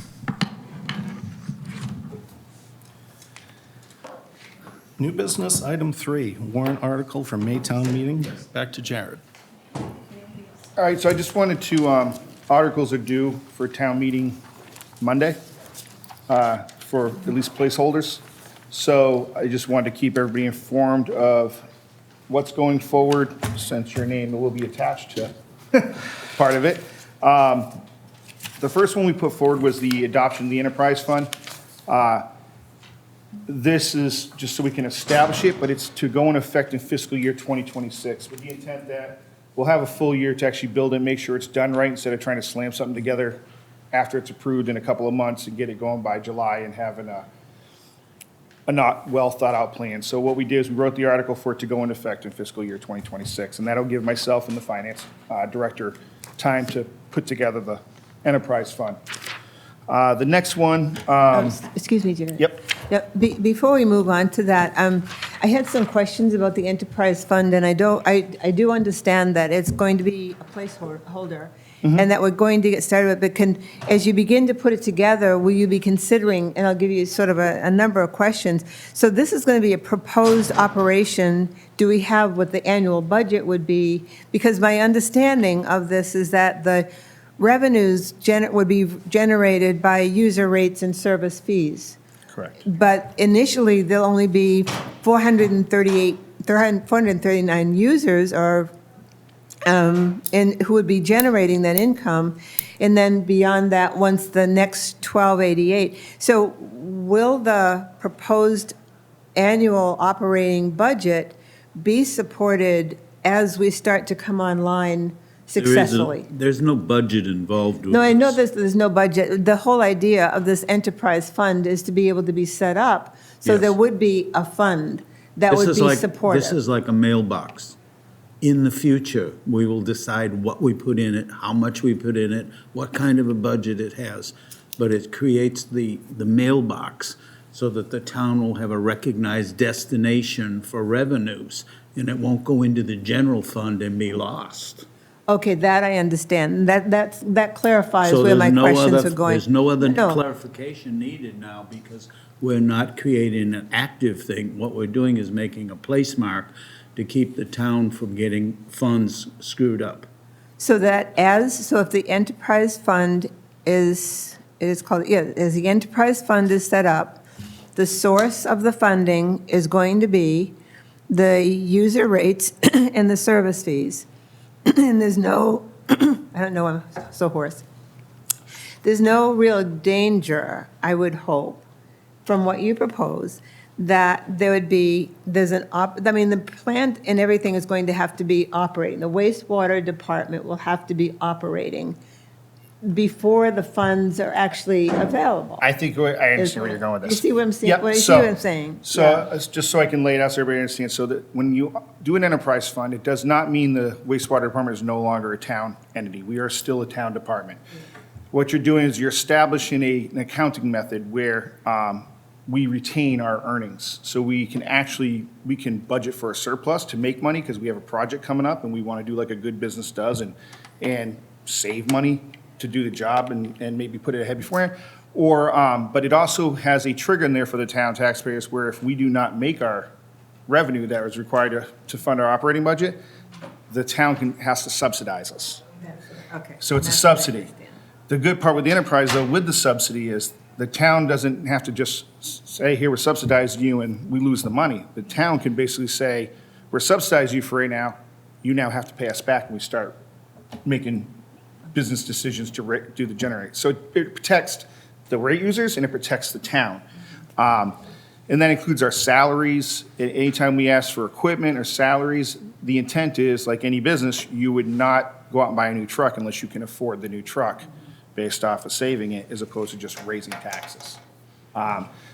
New business, item 3, warrant article for Maytown meeting. Back to Jared. All right, so I just wanted to, articles are due for town meeting Monday, for at least placeholders. So I just wanted to keep everybody informed of what's going forward, since your name will be attached to part of it. The first one we put forward was the adoption of the enterprise fund. This is just so we can establish it, but it's to go in effect in fiscal year 2026, with the intent that we'll have a full year to actually build it, make sure it's done right, instead of trying to slam something together after it's approved in a couple of months and get it going by July and having a not well-thought-out plan. So what we did is we wrote the article for it to go into effect in fiscal year 2026, and that'll give myself and the finance director time to put together the enterprise fund. The next one, Excuse me, Jerry. yep. Yep. Before we move on to that, I had some questions about the enterprise fund, and I do understand that it's going to be a placeholder, and that we're going to get started with, but as you begin to put it together, will you be considering, and I'll give you sort of a number of questions. So this is going to be a proposed operation. Do we have what the annual budget would be? Because my understanding of this is that the revenues would be generated by user rates and service fees. Correct. But initially, there'll only be 439 users or who would be generating that income, and then beyond that, once the next 1288. So will the proposed annual operating budget be supported as we start to come online successfully? There's no budget involved with No, I know this. there's no budget. The whole idea of this enterprise fund is to be able to be set up, so Yes. there would be a fund that would be supportive. This is like a mailbox. In the future, we will decide what we put in it, how much we put in it, what kind of a budget it has. But it creates the mailbox so that the town will have a recognized destination for revenues, and it won't go into the general fund and be lost. Okay, that I understand. That clarifies So where my there's no questions other- are going. There's no other No. clarification needed now, because we're not creating an active thing. What we're doing is making a place mark to keep the town from getting funds screwed up. So if the enterprise fund is called, as the enterprise fund is set up, the source of the funding is going to be the user rates and the service fees. And there's no, I don't know, I'm so hoarse. There's no real danger, I would hope, from what you propose, that the plant and everything is going to have to be operating. The wastewater department will have to be operating before the funds are actually available. I think, I understand where you're going with this. You see what I'm saying? Yep, You see so- what I'm saying? So, Yeah. just so I can lay it out so everybody understands, so that when you do an enterprise fund, it does not mean the wastewater department is no longer a town entity. We are still a town department. What you're doing is you're establishing an accounting method where we retain our earnings. So we can budget for a surplus to make money because we have a project coming up and we want to do like a good business does and save money to do the job and maybe put it ahead beforehand. Or, but it also has a trigger in there for the town taxpayers where if we do not make our revenue that is required to fund our operating budget, the town has to subsidize us. Okay. So it's a That's what I subsidy. understand. The good part with the enterprise, though, with the subsidy is the town doesn't have to just say, here, we're subsidizing you, and we lose the money. The town can basically say, we're subsidizing you for right now, you now have to pay us back, and we start making business decisions to do the generate. So it protects the rate users, and it protects the town. And that includes our salaries. Anytime we ask for equipment or salaries, the intent is, like any business, you would not go out and buy a new truck unless you can afford the new truck based off of saving it, as opposed to just raising taxes.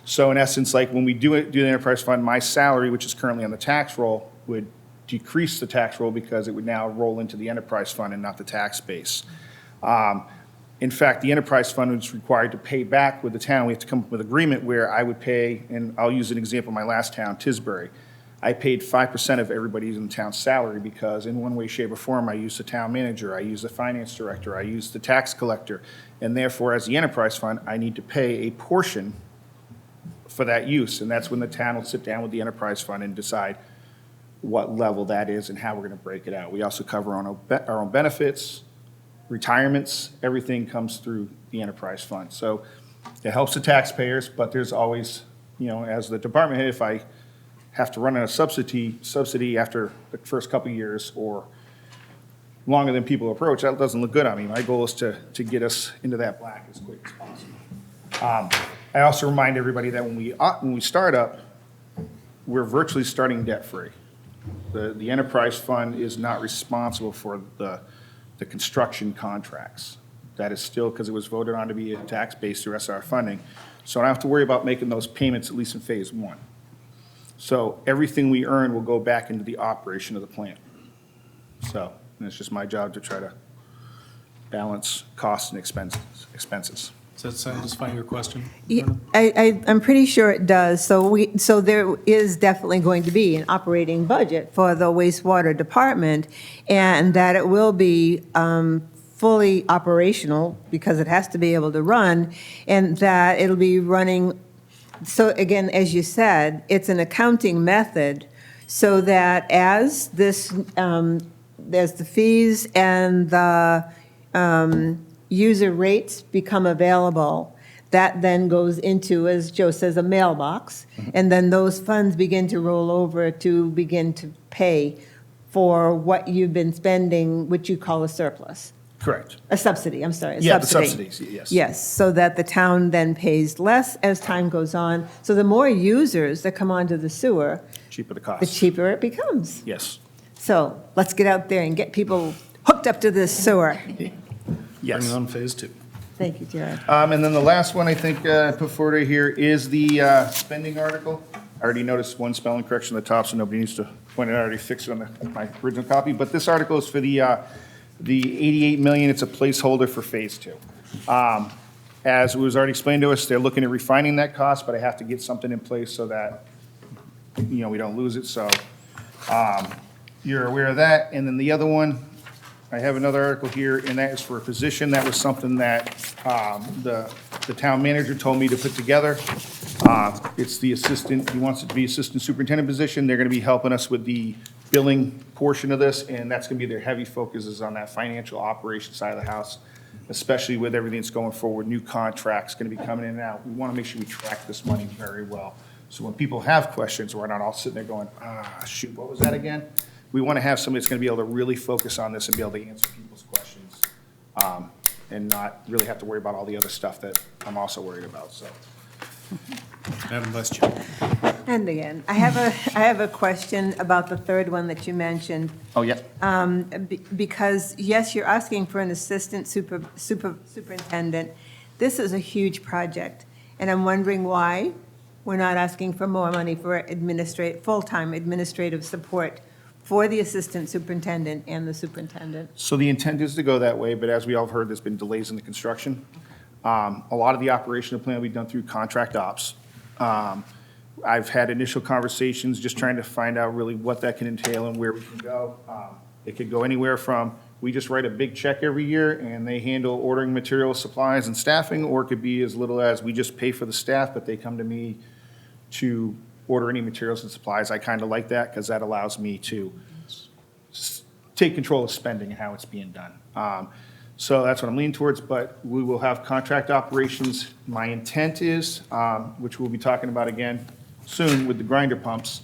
So in essence, like when we do the enterprise fund, my salary, which is currently on the tax roll, would decrease the tax roll because it would now roll into the enterprise fund and not the tax base. In fact, the enterprise fund is required to pay back with the town. We have to come up with an agreement where I would pay, and I'll use an example of my last town, Tisbury. I paid 5% of everybody's in the town's salary because in one way, shape, or form, I used the town manager, I used the finance director, I used the tax collector, and therefore, as the enterprise fund, I need to pay a portion for that use, and that's when the town will sit down with the enterprise fund and decide what level that is and how we're gonna break it out. We also cover our own benefits, retirements, everything comes through the enterprise fund. So it helps the taxpayers, but there's always, as the department head, if I have to run on a subsidy after the first couple of years or longer than people approach, that doesn't look good on me. My goal is to get us into that black as quick as possible. I also remind everybody that when we start up, we're virtually starting debt-free. The enterprise fund is not responsible for the construction contracts. That is still, because it was voted on to be a tax base through SR funding. So I don't have to worry about making those payments, at least in phase one. So everything we earn will go back into the operation of the plant. So, and it's just my job to try to balance costs and expenses. Does that satisfy your question? Yeah, I'm pretty sure it does. So there is definitely going to be an operating budget for the wastewater department, and that it will be fully operational because it has to be able to run, and that it'll be running. So again, as you said, it's an accounting method so that as this, as the fees and the user rates become available, that then goes into, as Joe says, a mailbox, and then those funds begin to roll over to begin to pay for what you've been spending, which you call a surplus. Correct. A subsidy, I'm sorry, a Yeah, the subsidy. subsidies, yes. Yes, so that the town then pays less as time goes on. So the more users that come onto the sewer, Cheaper the the cost. cheaper it becomes. Yes. So let's get out there and get people hooked up to this sewer. Yes. Bring on phase two. Thank you, Jared. And then the last one I think I put forward right here is the spending article. I already noticed one spelling correction at the top, so nobody needs to point it out. I already fixed it on my original copy. But this article is for the 88 million. It's a placeholder for phase two. As was already explained to us, they're looking at refining that cost, but I have to get something in place so that, we don't lose it. So you're aware of that. And then the other one, I have another article here, and that is for a position. That was something that the town manager told me to put together. It's the assistant, he wants it to be assistant superintendent position. They're going to be helping us with the billing portion of this, and that's going to be their heavy focus is on that financial operation side of the house, especially with everything that's going forward, new contracts going to be coming in and out. We want to make sure we track this money very well. So when people have questions, we're not all sitting there going, shoot, what was that again? We want to have somebody that's going to be able to really focus on this and be able to answer people's questions, and not really have to worry about all the other stuff that I'm also worried about, so. Madam Vice Chair. And again, I have a question about the third one that you mentioned. Oh, yeah. Because, yes, you're asking for an assistant superintendent. This is a huge project, and I'm wondering why we're not asking for more money for full-time administrative support for the assistant superintendent and the superintendent. So the intent is to go that way, but as we all have heard, there's been delays in the construction. A lot of the operational plan will be done through contract ops. I've had initial conversations just trying to find out really what that can entail and where we can go. It could go anywhere from, we just write a big check every year and they handle ordering materials, supplies, and staffing, or it could be as little as we just pay for the staff, but they come to me to order any materials and supplies. I kind of like that because that allows me to take control of spending and how it's being done. So that's what I'm leaning towards, but we will have contract operations. My intent is, which we'll be talking about again soon with the grinder pumps.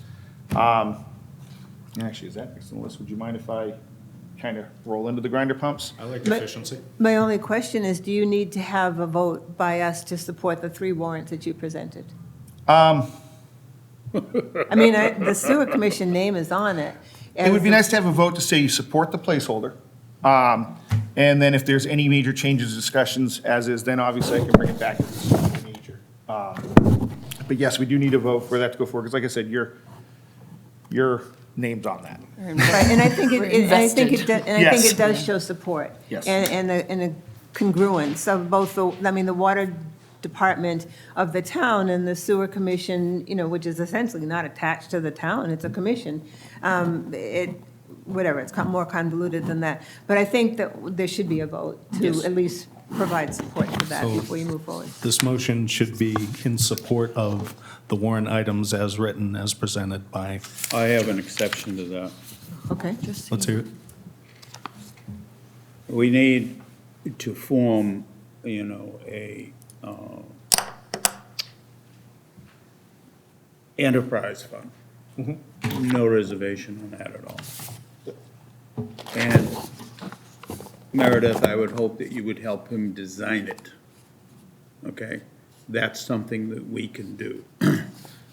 Actually, is that next on the list? Would you mind if I kind of roll into the grinder pumps? I like But- efficiency. My only question is, do you need to have a vote by us to support the 3 warrants that you presented? I mean, the sewer commission name is on it. It would be nice to have a vote to say you support the placeholder. And then if there's any major changes, discussions as is, then obviously I can bring it back to the major. But yes, we do need a vote for that to go forward, because like I said, your name's on that. Right, and I think Yes. it does show support. Yes. And a congruence of both the water department of the town and the sewer commission, which is essentially not attached to the town, it's a commission. It's more convoluted than that. But I think that there should be a vote to Yes. at least provide support for that So- before you move forward. This motion should be in support of the warrant items as written, as presented by, I have an exception to that. Okay. let's hear it. We need to form, a enterprise fund No reservation on that at all. And Meredith, I would hope that you would help him design it. Okay? That's something that we can do.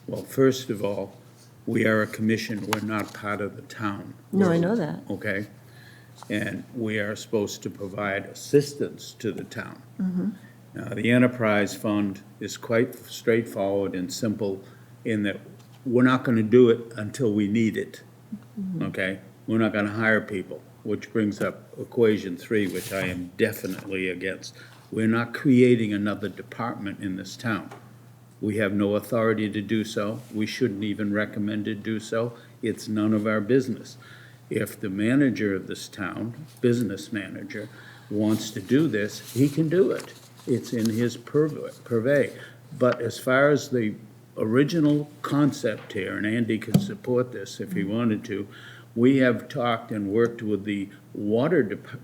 Well, first of all, we are a commission, we're not part of the town. No, I know that. Okay? And we are supposed to provide assistance to the town. Now, the enterprise fund is quite straightforward and simple in that we're not going to do it until we need it, okay? We're not going to hire people, which brings up equation 3, which I am definitely against. We're not creating another department in this town. We have no authority to do so. We shouldn't even recommend to do so. It's none of our business. If the manager of this town, business manager, wants to do this, he can do it. It's in his purvey. But as far as the original concept here, and Andy can support this if he wanted to, we have talked and worked with the water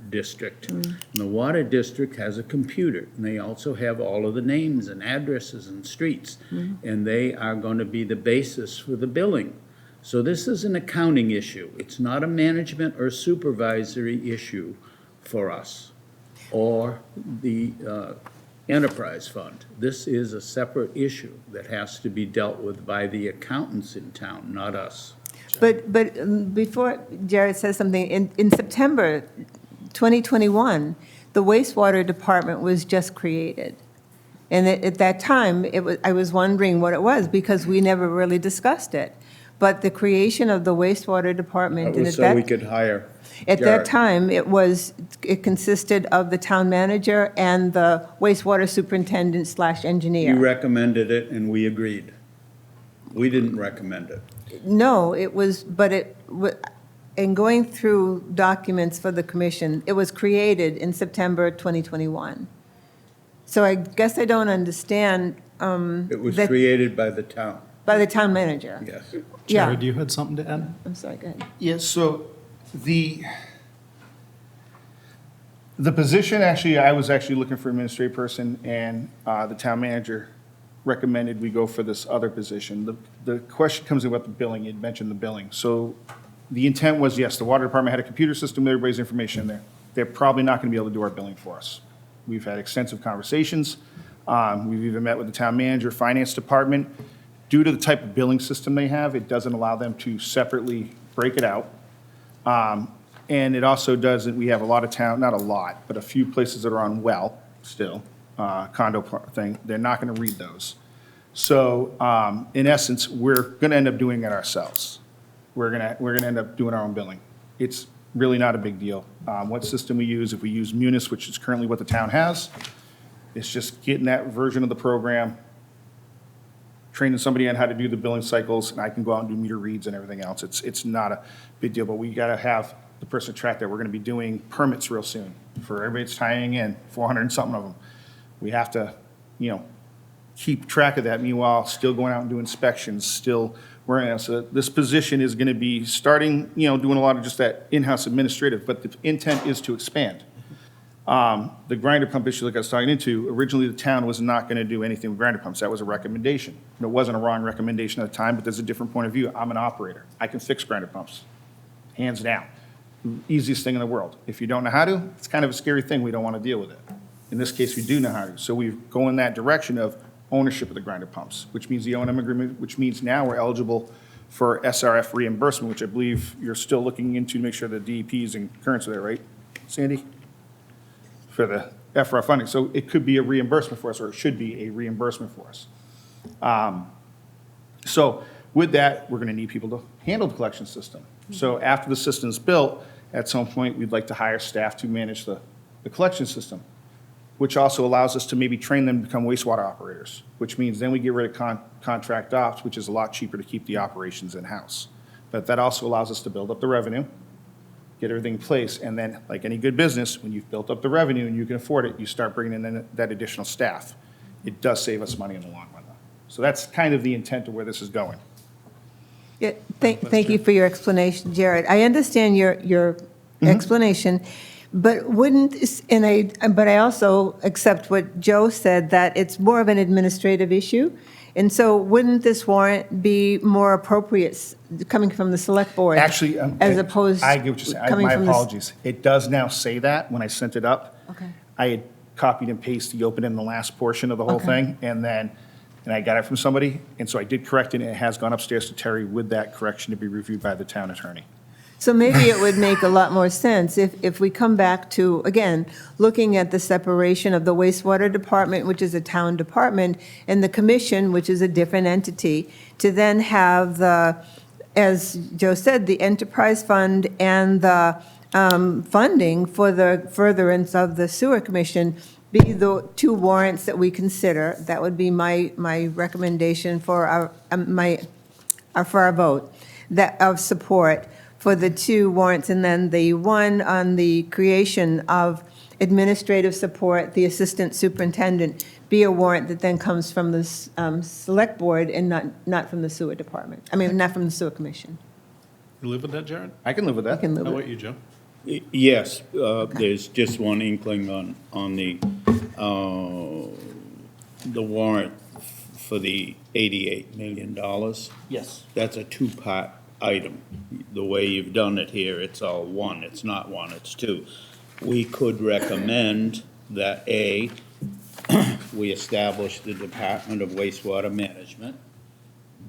district. And the water district has a computer, and they also have all of the names and addresses and streets. And they are going to be the basis for the billing. So this is an accounting issue. It's not a management or supervisory issue for us or the enterprise fund. This is a separate issue that has to be dealt with by the accountants in town, not us. But before Jared says something, in September 2021, the wastewater department was just created. And at that time, I was wondering what it was, because we never really discussed it. But the creation of the wastewater department. That was so we could hire At that Garrett. time, it consisted of the town manager and the wastewater superintendent / engineer. You recommended it, and we agreed. We didn't recommend it. No, it was, but in going through documents for the commission, it was created in September 2021. So I guess I don't understand. It was that- created by the town, By the town manager. yes. Yeah. Jared, you had something to add? I'm sorry, go ahead. Yes, so the position, actually, I was actually looking for an administrative person, and the town manager recommended we go for this other position. The question comes in about the billing. You'd mentioned the billing. So the intent was, yes, the water department had a computer system with everybody's information in there. They're probably not going to be able to do our billing for us. We've had extensive conversations. We've even met with the town manager, finance department. Due to the type of billing system they have, it doesn't allow them to separately break it out. And it also doesn't, we have a lot of town, not a lot, but a few places that are on well still, condo thing, they're not going to read those. So in essence, we're going to end up doing it ourselves. We're going to end up doing our own billing. It's really not a big deal. What system we use, if we use Munis, which is currently what the town has, it's just getting that version of the program, training somebody on how to do the billing cycles, and I can go out and do meter reads and everything else. It's not a big deal, but we got to have the person track that. We're going to be doing permits real soon for everybody that's tying in, 400 and something of them. We have to, keep track of that. Meanwhile, still going out and doing inspections, still working. So this position is going to be starting, doing a lot of just that in-house administrative, but the intent is to expand. The grinder pump issue, like I was talking into, originally the town was not going to do anything with grinder pumps. That was a recommendation. And it wasn't a wrong recommendation at the time, but there's a different point of view. I'm an operator. I can fix grinder pumps, hands down. Easiest thing in the world. If you don't know how to, it's kind of a scary thing. We don't want to deal with it. In this case, we do know how to. So we go in that direction of ownership of the grinder pumps, which means the O&M agreement, which means now we're eligible for SRF reimbursement, which I believe you're still looking into to make sure the DEP is in concurrence with that, right, Sandy? For the FRF funding. So it could be a reimbursement for us, or it should be a reimbursement for us. So with that, we're going to need people to handle the collection system. So after the system's built, at some point, we'd like to hire staff to manage the collection system, which also allows us to maybe train them to become wastewater operators, which means then we get rid of contract ops, which is a lot cheaper to keep the operations in-house. But that also allows us to build up the revenue, get everything in place, and then, like any good business, when you've built up the revenue and you can afford it, you start bringing in that additional staff. It does save us money in the long run, though. So that's kind of the intent of where this is going. Yeah, thank you for your explanation, Jared. I understand your explanation, but but I also accept what Joe said, that it's more of an administrative issue, And so wouldn't this warrant be more appropriate coming from the select board? Actually, As opposed. I get what you're saying. coming My from the s- apologies. It does now say that when I sent it up. Okay. I had copied and pasted the open in the last portion of the whole Okay. thing, and I got it from somebody, and so I did correct it, and it has gone upstairs to Terry with that correction to be reviewed by the town attorney. So maybe it would make a lot more sense if we come back to, again, looking at the separation of the wastewater department, which is a town department, and the commission, which is a different entity, to then have the, as Joe said, the enterprise fund and the funding for the furtherance of the sewer commission be the two warrants that we consider. That would be my recommendation for our vote, that of support for the two warrants, and then the one on the creation of administrative support, the assistant superintendent, be a warrant that then comes from the select board and not from the sewer department. I mean, not from the sewer commission. You live with that, Jared? I can live with that. Can live How with about you, Joe? Yes, there's just one inkling on the warrant for the $88 million. Yes. That's a two-part item. The way you've done it here, it's all one. It's not one, it's two. We could recommend that, A, we establish the Department of Wastewater Management.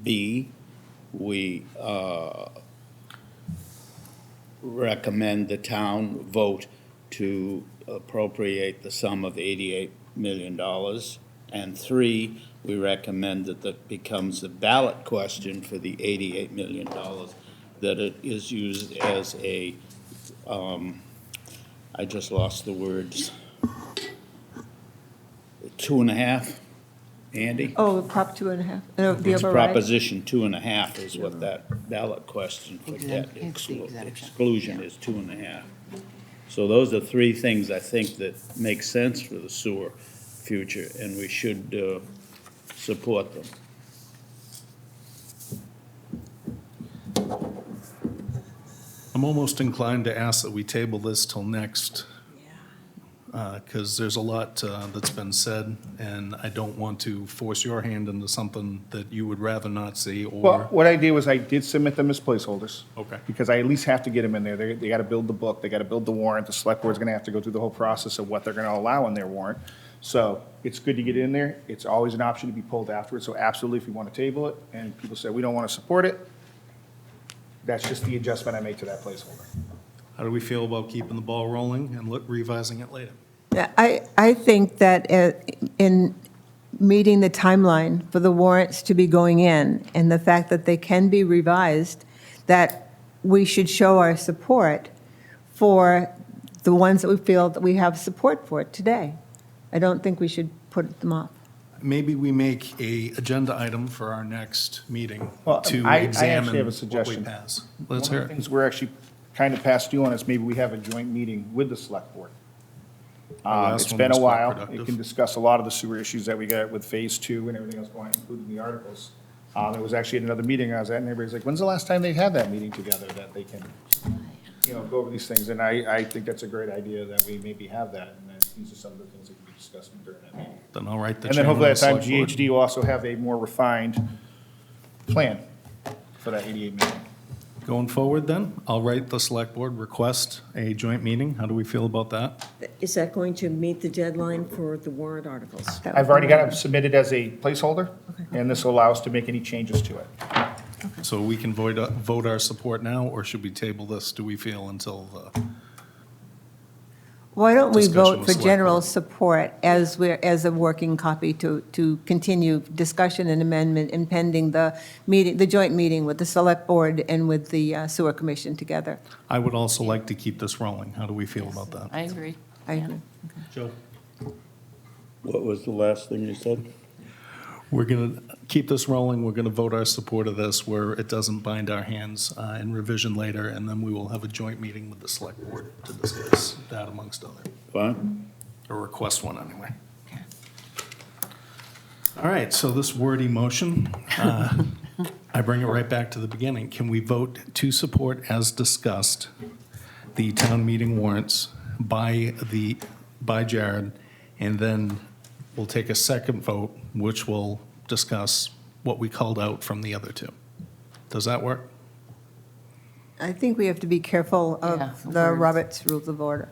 B, we recommend the town vote to appropriate the sum of $88 million. And 3, we recommend that that becomes a ballot question for the $88 million, that it is used as a, I just lost the words, 2.5, Andy? Oh, Prop 2.5, the It's override? Proposition 2.5 is what that ballot question for debt exclusion is, 2.5. So those are 3 things I think that make sense for the sewer future, and we should support them. I'm almost inclined to ask that we table this till next, because there's a lot that's been said, and I don't want to force your hand into something that you would rather not see, Well, or, what I did was I did submit them as placeholders. Okay. Because I at least have to get them in there. They got to build the book, they got to build the warrant, the select board's going to have to go through the whole process of what they're going to allow in their warrant. So it's good to get in there. It's always an option to be pulled afterwards. So absolutely, if you want to table it, and people say, we don't want to support it, that's just the adjustment I make to that placeholder. how do we feel about keeping the ball rolling and revising it later? Yeah, I think that in meeting the timeline for the warrants to be going in, and the fact that they can be revised, that we should show our support for the ones that we feel that we have support for today. I don't think we should put them off. Maybe we make a agenda item for our next meeting Well, to I actually examine have a what we suggestion. pass. Let's One hear of the it. things we're actually kind of past due on is maybe we have a joint meeting with the select board. last It's one been was a quite while. It productive. can discuss a lot of the sewer issues that we got with Phase 2 and everything else going, including the articles. It was actually at another meeting I was at, and everybody's like, when's the last time they had that meeting together, that they can, go over these things? And I think that's a great idea, that we maybe have that, and that these are some of the things that can be discussed during that meeting. Then I'll write the And then chairman hopefully of at the that time, select board. GHD will also have a more refined plan for that 88 million. Going forward then, I'll write the select board, request a joint meeting. How do we feel about that? Is that going to meet the deadline for the warrant articles? That I've would already be- got it submitted as a placeholder, and this will allow us to make any changes to it. So we can vote our support now, or should we table this, do we feel, until the, Why don't we Discussion vote with for select general board. support as a working copy to continue discussion and amendment and pending the meeting, the joint meeting with the select board and with the sewer commission together? I would also like to keep this rolling. How do we feel about that? I agree. I agree. Joe? What was the last thing you said? We're going to keep this rolling. We're going to vote our support of this where it doesn't bind our hands in revision later, and then we will have a joint meeting with the select board to discuss that amongst other, Fine? or request one anyway. All right, so this wordy motion, I bring it right back to the beginning. Can we vote to support, as discussed, the town meeting warrants by Jared, and then we'll take a second vote, which will discuss what we called out from the other two. Does that work? I think we have to be careful Yeah, of the words. Roberts Rules of Order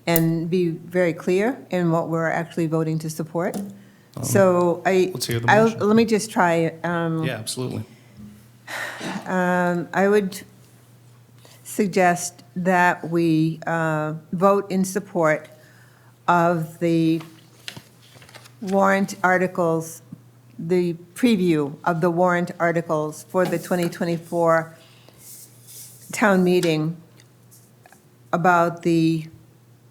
and be very clear in what we're actually voting to support. So let's hear the motion. let me just try. Yeah, absolutely. I would suggest that we vote in support of the warrant articles, the preview of the warrant articles for the 2024 town meeting about the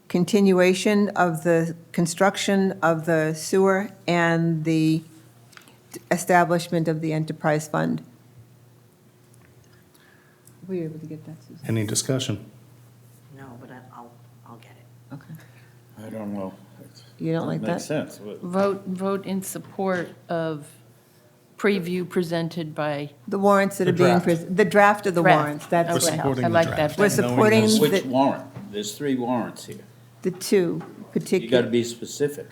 continuation of the construction of the sewer and the establishment of the enterprise fund. Were you able to get that, Susan? Any discussion? No, but I'll get it. Okay. I don't know. You don't like Makes that? sense. Vote in support of preview presented by. The warrants that are being, the draft of the Draft. warrants, that's We're what supporting I the like draft. that. We're better. knowing supporting there's- Which the warrant? There's 3 warrants here. two You got to particular, be specific.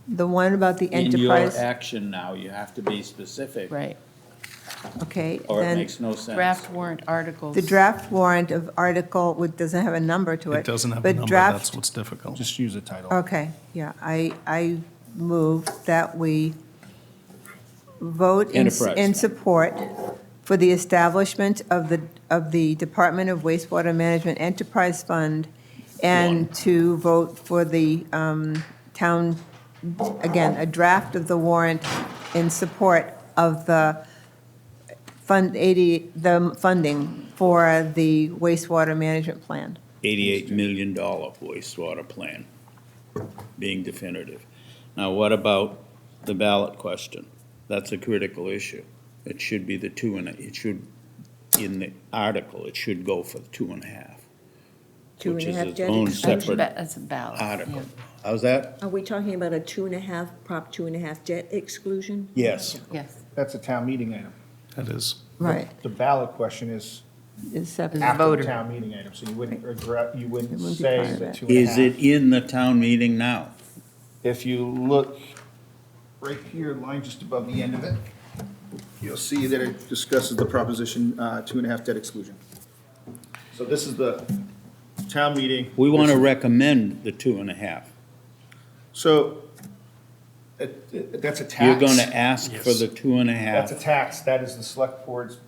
the one about the In your enterprise, action now, you have to be specific. Right. okay, Or it then makes no sense. Draft warrant articles. the draft warrant of article, which doesn't have a number to it. It doesn't have a but number, draft- that's what's difficult. Just use the title. Okay, yeah, I move that we vote Enterprise in fund. support for the establishment of the Department of Wastewater Management Enterprise Fund, and to vote for the town, again, a draft of the warrant in support of the the funding for the wastewater management plan. $88 million wastewater plan being definitive. Now, what about the ballot question? That's a critical issue. It should be it should, in the article, it should go for 2.5. Which is its own separate That's a ballot. article. yeah. How's that? Are we talking about a 2.5, Prop 2.5 debt exclusion? Yes. Yes. That's a town meeting item. That is. Right, The ballot question is is separate. Is after the voter. town meeting item, so you wouldn't, you wouldn't It wouldn't be say part of the it. 2.5. Is it in the town meeting now? If you look right here, line just above the end of it, you'll see that it discusses the proposition 2.5 debt exclusion. So this is the town meeting. We want to recommend the 2.5. So that's a tax. You're going to ask for Yes. the 2.5. That's a tax. That is the select board's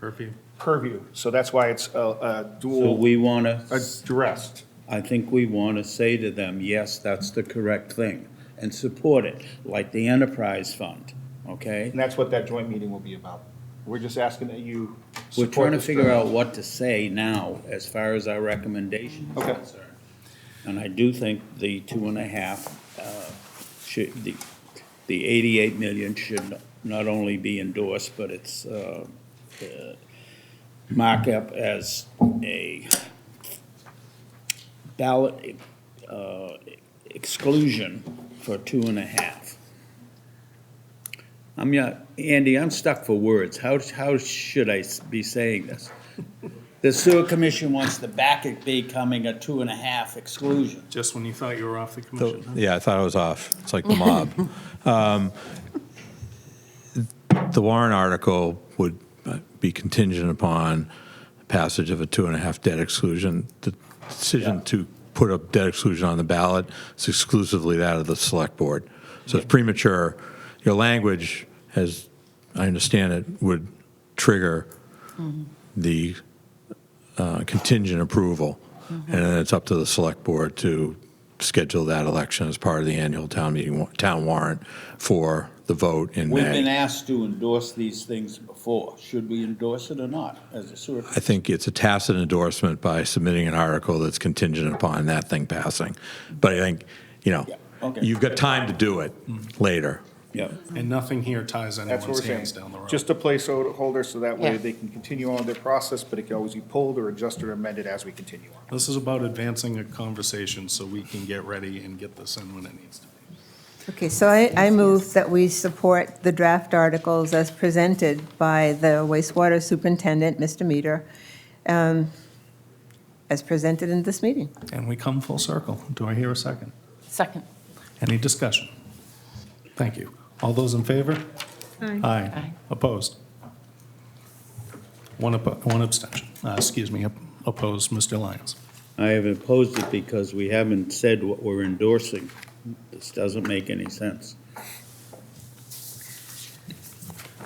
Purview. purview. So that's why it's a So dual we want to, addressed. I think we want to say to them, yes, that's the correct thing, and support it, like the enterprise fund, okay? And that's what that joint meeting will be about. We're just asking that you We're support trying to this figure draft. out what to say now as far as our recommendation is Okay. concerned. And I do think the 2.5 should, the 88 million should not only be endorsed, but it's mark up as a ballot exclusion for 2.5. Andy, I'm stuck for words. How should I be saying this? The sewer commission wants the back it becoming a 2.5 exclusion. Just when you thought you were off the commission. huh? Yeah, I thought I was off. It's like the mob. The warrant article would be contingent upon passage of a 2.5 debt exclusion. The decision to put a debt exclusion on the ballot is exclusively that of the select board. So it's premature. Your language, as I understand it, would trigger the contingent approval. And then it's up to the select board to schedule that election as part of the annual town meeting, town warrant for the vote in We've been May. asked to endorse these things before. Should we endorse it or not as a sewer? I think it's a tacit endorsement by submitting an article that's contingent upon that thing passing. But I think, Yeah, okay. you've got time to do it later. Yeah. And nothing here ties That's what anyone's we're saying. hands down the road. Just a placeholder, so that way Yeah. they can continue on their process, but it can always be pulled or adjusted or amended as we continue on. This is about advancing a conversation so we can get ready and get this in when it needs to be. Okay, so I move that we support the draft articles as presented by the wastewater superintendent, Mr. Meter, as presented in this meeting. And we come full circle. Do I hear a second? Second. Any discussion? Thank you. All those in favor? Aye. Opposed? One abstention. Excuse me, opposed, Mr. Lyons. I have opposed it because we haven't said what we're endorsing. This doesn't make any sense.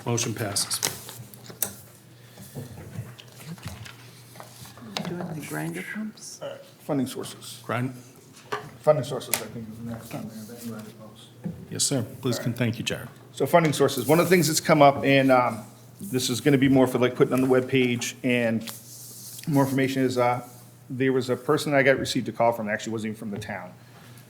Motion passes. Doing the grinder pumps? All right, funding sources. Grind, Funding sources, I think, is the next one. There, that you already posted. yes, sir. Please, thank you, Jared. So funding sources, one of the things that's come up, and this is going to be more for like putting on the webpage, and more information is, there was a person I received a call from, that actually wasn't even from the town,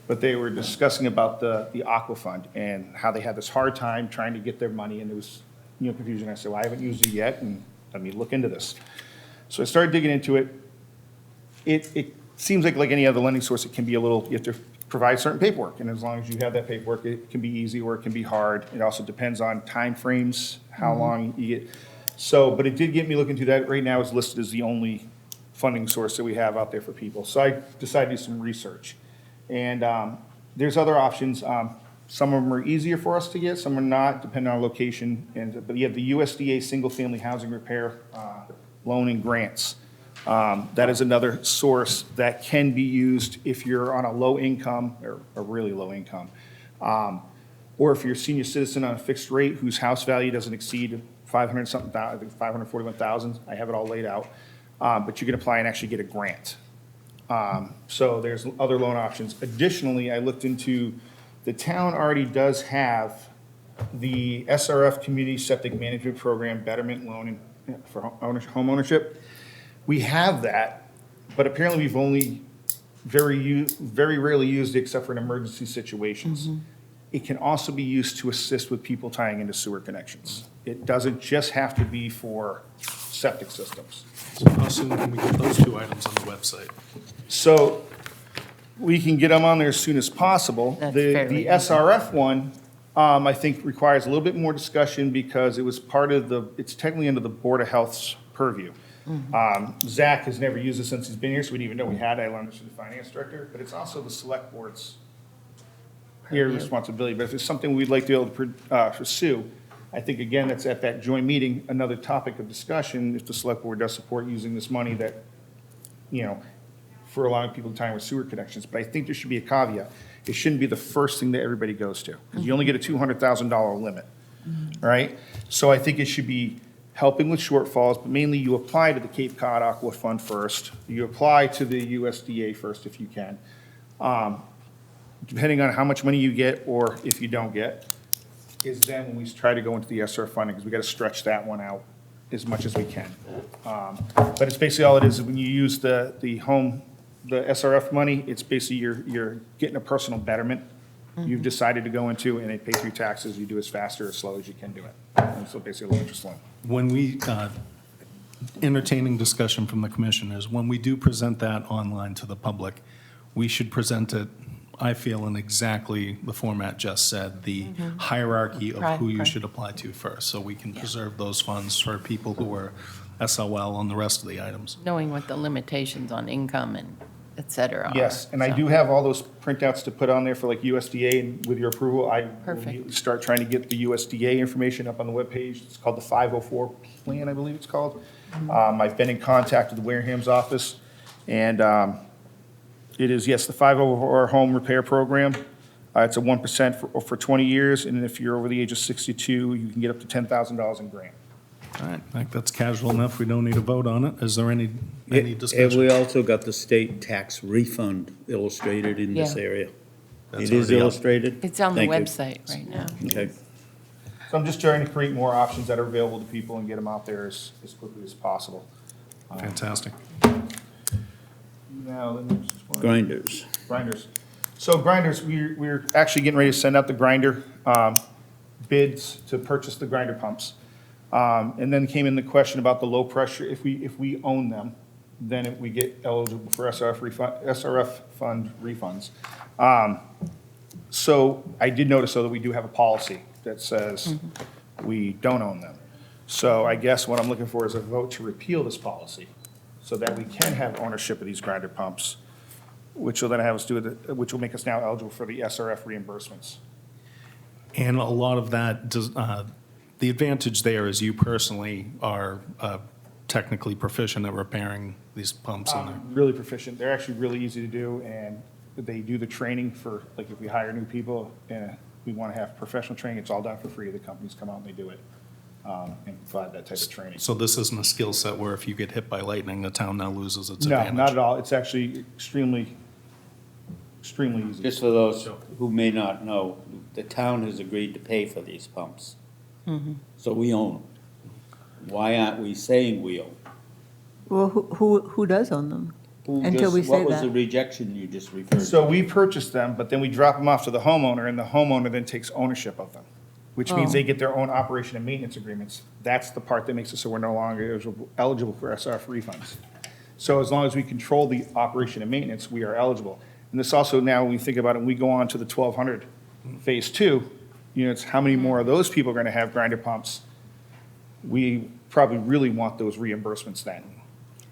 but they were discussing about the Aqua Fund and how they had this hard time trying to get their money, and there was, confusion. I said, well, I haven't used it yet, and let me look into this. So I started digging into it. It seems like any other lending source, it can be a little, you have to provide certain paperwork, and as long as you have that paperwork, it can be easy or it can be hard. It also depends on timeframes, how long you get. So, but it did get me looking into that. Right now, it's listed as the only funding source that we have out there for people. So I decided to do some research. And there's other options. Some of them are easier for us to get, some are not, depending on location. But you have the USDA Single Family Housing Repair Loan and Grants. That is another source that can be used if you're on a low income or a really low income. Or if you're a senior citizen on a fixed rate whose house value doesn't exceed 500-something thousand, I think 541,000. I have it all laid out. But you can apply and actually get a grant. So there's other loan options. Additionally, I looked into, the town already does have the SRF Community Septic Management Program Betterment Loan for home ownership. We have that, but apparently we've only very rarely used it except for in emergency situations. It can also be used to assist with people tying into sewer connections. It doesn't just have to be for septic systems. So how soon can we get those two items on the website? So we can get them on there as soon as possible. That's The fairly easy. SRF one, I think requires a little bit more discussion because it was part of it's technically under the Board of Health's purview. Zach has never used it since he's been here, so we didn't even know we had it. I learned this from the finance director, but it's also the select board's area of responsibility. But if it's something we'd like to be able to pursue, I think, again, that's at that joint meeting, another topic of discussion, if the select board does support using this money that, for allowing people to tie in with sewer connections. But I think there should be a caveat. It shouldn't be the first thing that everybody goes to, because you only get a $200,000 limit, all right? So I think it should be helping with shortfalls, but mainly you apply to the Cape Cod Aqua Fund first. You apply to the USDA first if you can. Depending on how much money you get or if you don't get, is then when we try to go into the SRF funding, because we got to stretch that one out as much as we can. But it's basically all it is when you use the SRF money, it's basically you're getting a personal betterment you've decided to go into, and it pays your taxes. You do as fast or as slow as you can do it. And so basically a low interest loan. When we, entertaining discussion from the commissioners, when we do present that online to the public, we should present it, I feel, in exactly the format just said, the hierarchy of who you should apply to first, so we can preserve those funds for people who are SOL on the rest of the items. Knowing what the limitations on income and et cetera are. Yes, and I So- do have all those printouts to put on there for like USDA, and with your approval, I will Perfect. start trying to get the USDA information up on the webpage. It's called the 504 plan, I believe it's called. I've been in contact with the Wareham's office, and it is, yes, the 504 home repair program. It's a 1% for 20 years, and if you're over the age of 62, you can get up to $10,000 in grant. All right, I think that's casual enough. We don't need a vote on it. Is there any Have we discussion? also got the state tax refund illustrated in this Yeah. area? That's It is already up. illustrated? It's on the Thank you. website right now. Okay. So I'm just trying to create more options that are available to people and get them out there as quickly as possible. Fantastic. Now, the next one. Grinders. Grinders. So grinders, we're actually getting ready to send out the grinder bids to purchase the grinder pumps. And then came in the question about the low pressure. If we own them, then we get eligible for SRF fund refunds. So I did notice, though, that we do have a policy that says we don't own them. So I guess what I'm looking for is a vote to repeal this policy so that we can have ownership of these grinder pumps, which will then have us which will make us now eligible for the SRF reimbursements. And a lot of that does, The advantage there is you personally are technically proficient at repairing these pumps in there. Really proficient. They're actually really easy to do, and they do the training for, like, if we hire new people and we want to have professional training, it's all done for free. The companies come out and they do it, and provide that type of training. So this isn't a skill set where if you get hit by lightning, the town now loses its No, advantage? not at all. It's actually extremely easy. Just for those who may not know, the town has agreed to pay for these pumps. So we own them. Why aren't we saying we own? Well, who does own them? Until we say What was the that. rejection you just referred to? So we purchase them, but then we drop them off to the homeowner, and the homeowner then takes ownership of them, which means they get their own operation and maintenance agreements. That's the part that makes it so we're no longer eligible for SRF refunds. So as long as we control the operation and maintenance, we are eligible. And this also now, when we think about it, when we go on to the 1,200 Phase 2 units, how many more of those people are going to have grinder pumps? We probably really want those reimbursements then,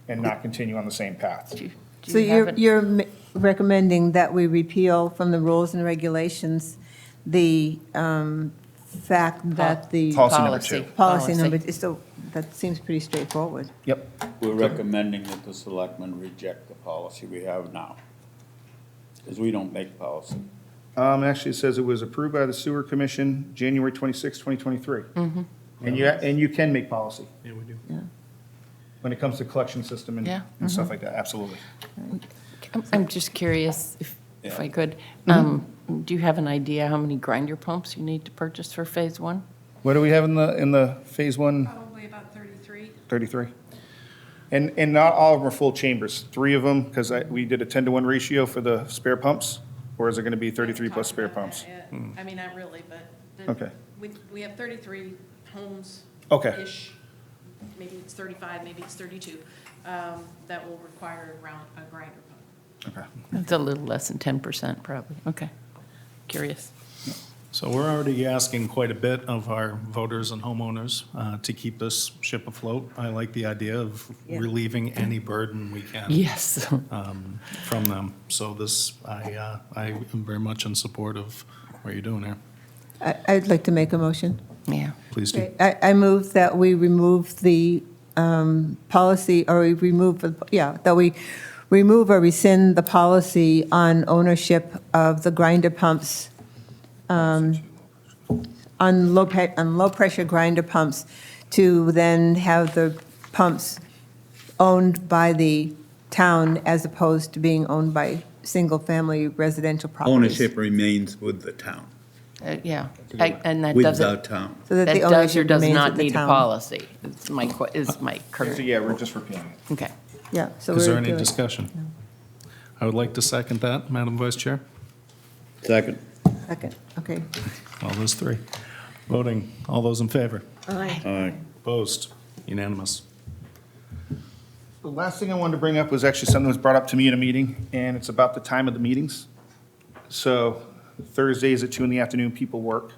and not continue on the same path. So you're recommending that we repeal from the rules and regulations the fact that the. Policy number 2. Policy number, so that seems pretty straightforward. Yep. We're recommending that the selectmen reject the policy we have now. Because we don't make policy. Actually, it says it was approved by the Sewer Commission, January 26, 2023. And you can make policy Yeah, we do. when it comes to collection system Yeah. and stuff like that, absolutely. I'm just curious, if I could, do you have an idea how many grinder pumps you need to purchase for Phase 1? What do we have in the Phase 1? Probably about 33. 33. And not all of them are full chambers. 3 of them, because we did a 10-to-1 ratio for the spare pumps, or is it going to be 33 plus spare pumps? I mean, not really, but. Okay. We have 33 homes. Okay. Ish, maybe it's 35, maybe it's 32, that will require a grinder pump. Okay. It's a little less than 10% probably. Okay. Curious. So we're already asking quite a bit of our voters and homeowners to keep this ship afloat. I like the idea of relieving any burden we can. Yes. From them. So this, I am very much in support of what you're doing here. I'd like to make a motion. Yeah. Please do. I move that we remove the policy, or we remove, that we remove or rescind the policy on ownership of the grinder pumps, on low-pressure grinder pumps, to then have the pumps owned by the town as opposed to being owned by single-family residential properties. Ownership remains with the town, Yeah. And that with the doesn't, town. So that that the does or ownership does remains not with the need a town. policy, is my So current, yeah, we're just repealing it. okay. Yeah, so Is there we're any doing- discussion? I would like to second that, Madam Vice Chair. Second. Second, okay. All those 3. Voting, all those in favor? Aye. All right. Opposed? Unanimous. The last thing I wanted to bring up was actually something that was brought up to me in a meeting, and it's about the time of the meetings. So Thursdays at 2 in the afternoon, people work.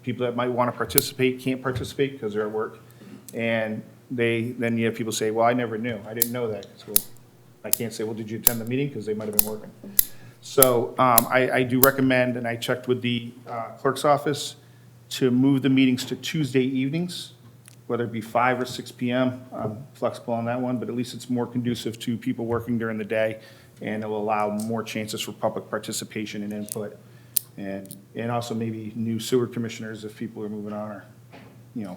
People that might want to participate can't participate because they're at work. And then you have people say, well, I never knew. I didn't know that. So I can't say, well, did you attend the meeting? Because they might have been working. So I do recommend, and I checked with the clerk's office, to move the meetings to Tuesday evenings, whether it be 5 or 6 p.m. I'm flexible on that one, but at least it's more conducive to people working during the day, and it will allow more chances for public participation and input. And also maybe new sewer commissioners, if people are moving on, or,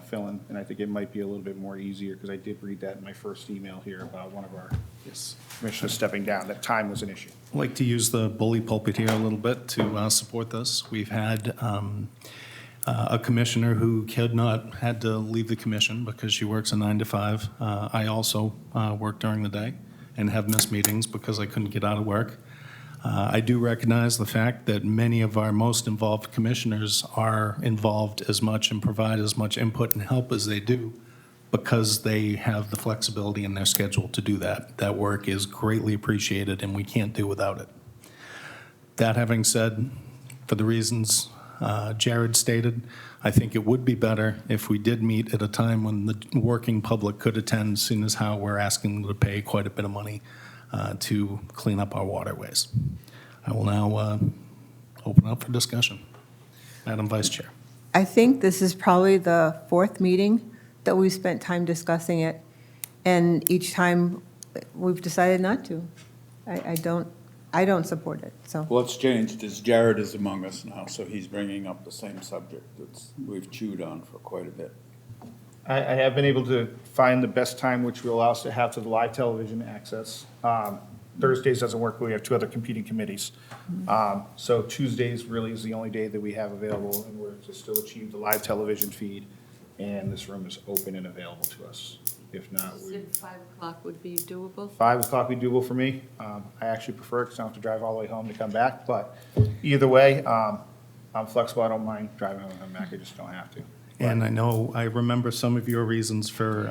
filling. And I think it might be a little bit more easier, because I did read that in my first email here about one of our commissioners stepping down, that time was an issue. I'd like to use the bully pulpit here a little bit to support this. We've had a commissioner who had to leave the commission because she works a 9 to 5. I also work during the day and have missed meetings because I couldn't get out of work. I do recognize the fact that many of our most involved commissioners are involved as much and provide as much input and help as they do because they have the flexibility in their schedule to do that. That work is greatly appreciated, and we can't do without it. That having said, for the reasons Jared stated, I think it would be better if we did meet at a time when the working public could attend, seeing as how we're asking them to pay quite a bit of money to clean up our waterways. I will now open up for discussion. Madam Vice Chair. I think this is probably the fourth meeting that we've spent time discussing it, and each time we've decided not to. I don't support it, so. What's changed is Jared is among us now, so he's bringing up the same subject that we've chewed on for quite a bit. I have been able to find the best time which will allow us to have to the live television access. Thursdays doesn't work, we have two other competing committees. So Tuesdays really is the only day that we have available in order to still achieve the live television feed, and this room is open and available to us. If not, we. 5 o'clock would be doable? 5 o'clock would be doable for me. I actually prefer it because I don't have to drive all the way home to come back, but either way, I'm flexible, I don't mind driving home and coming back, I just don't have to. And I remember some of your reasons for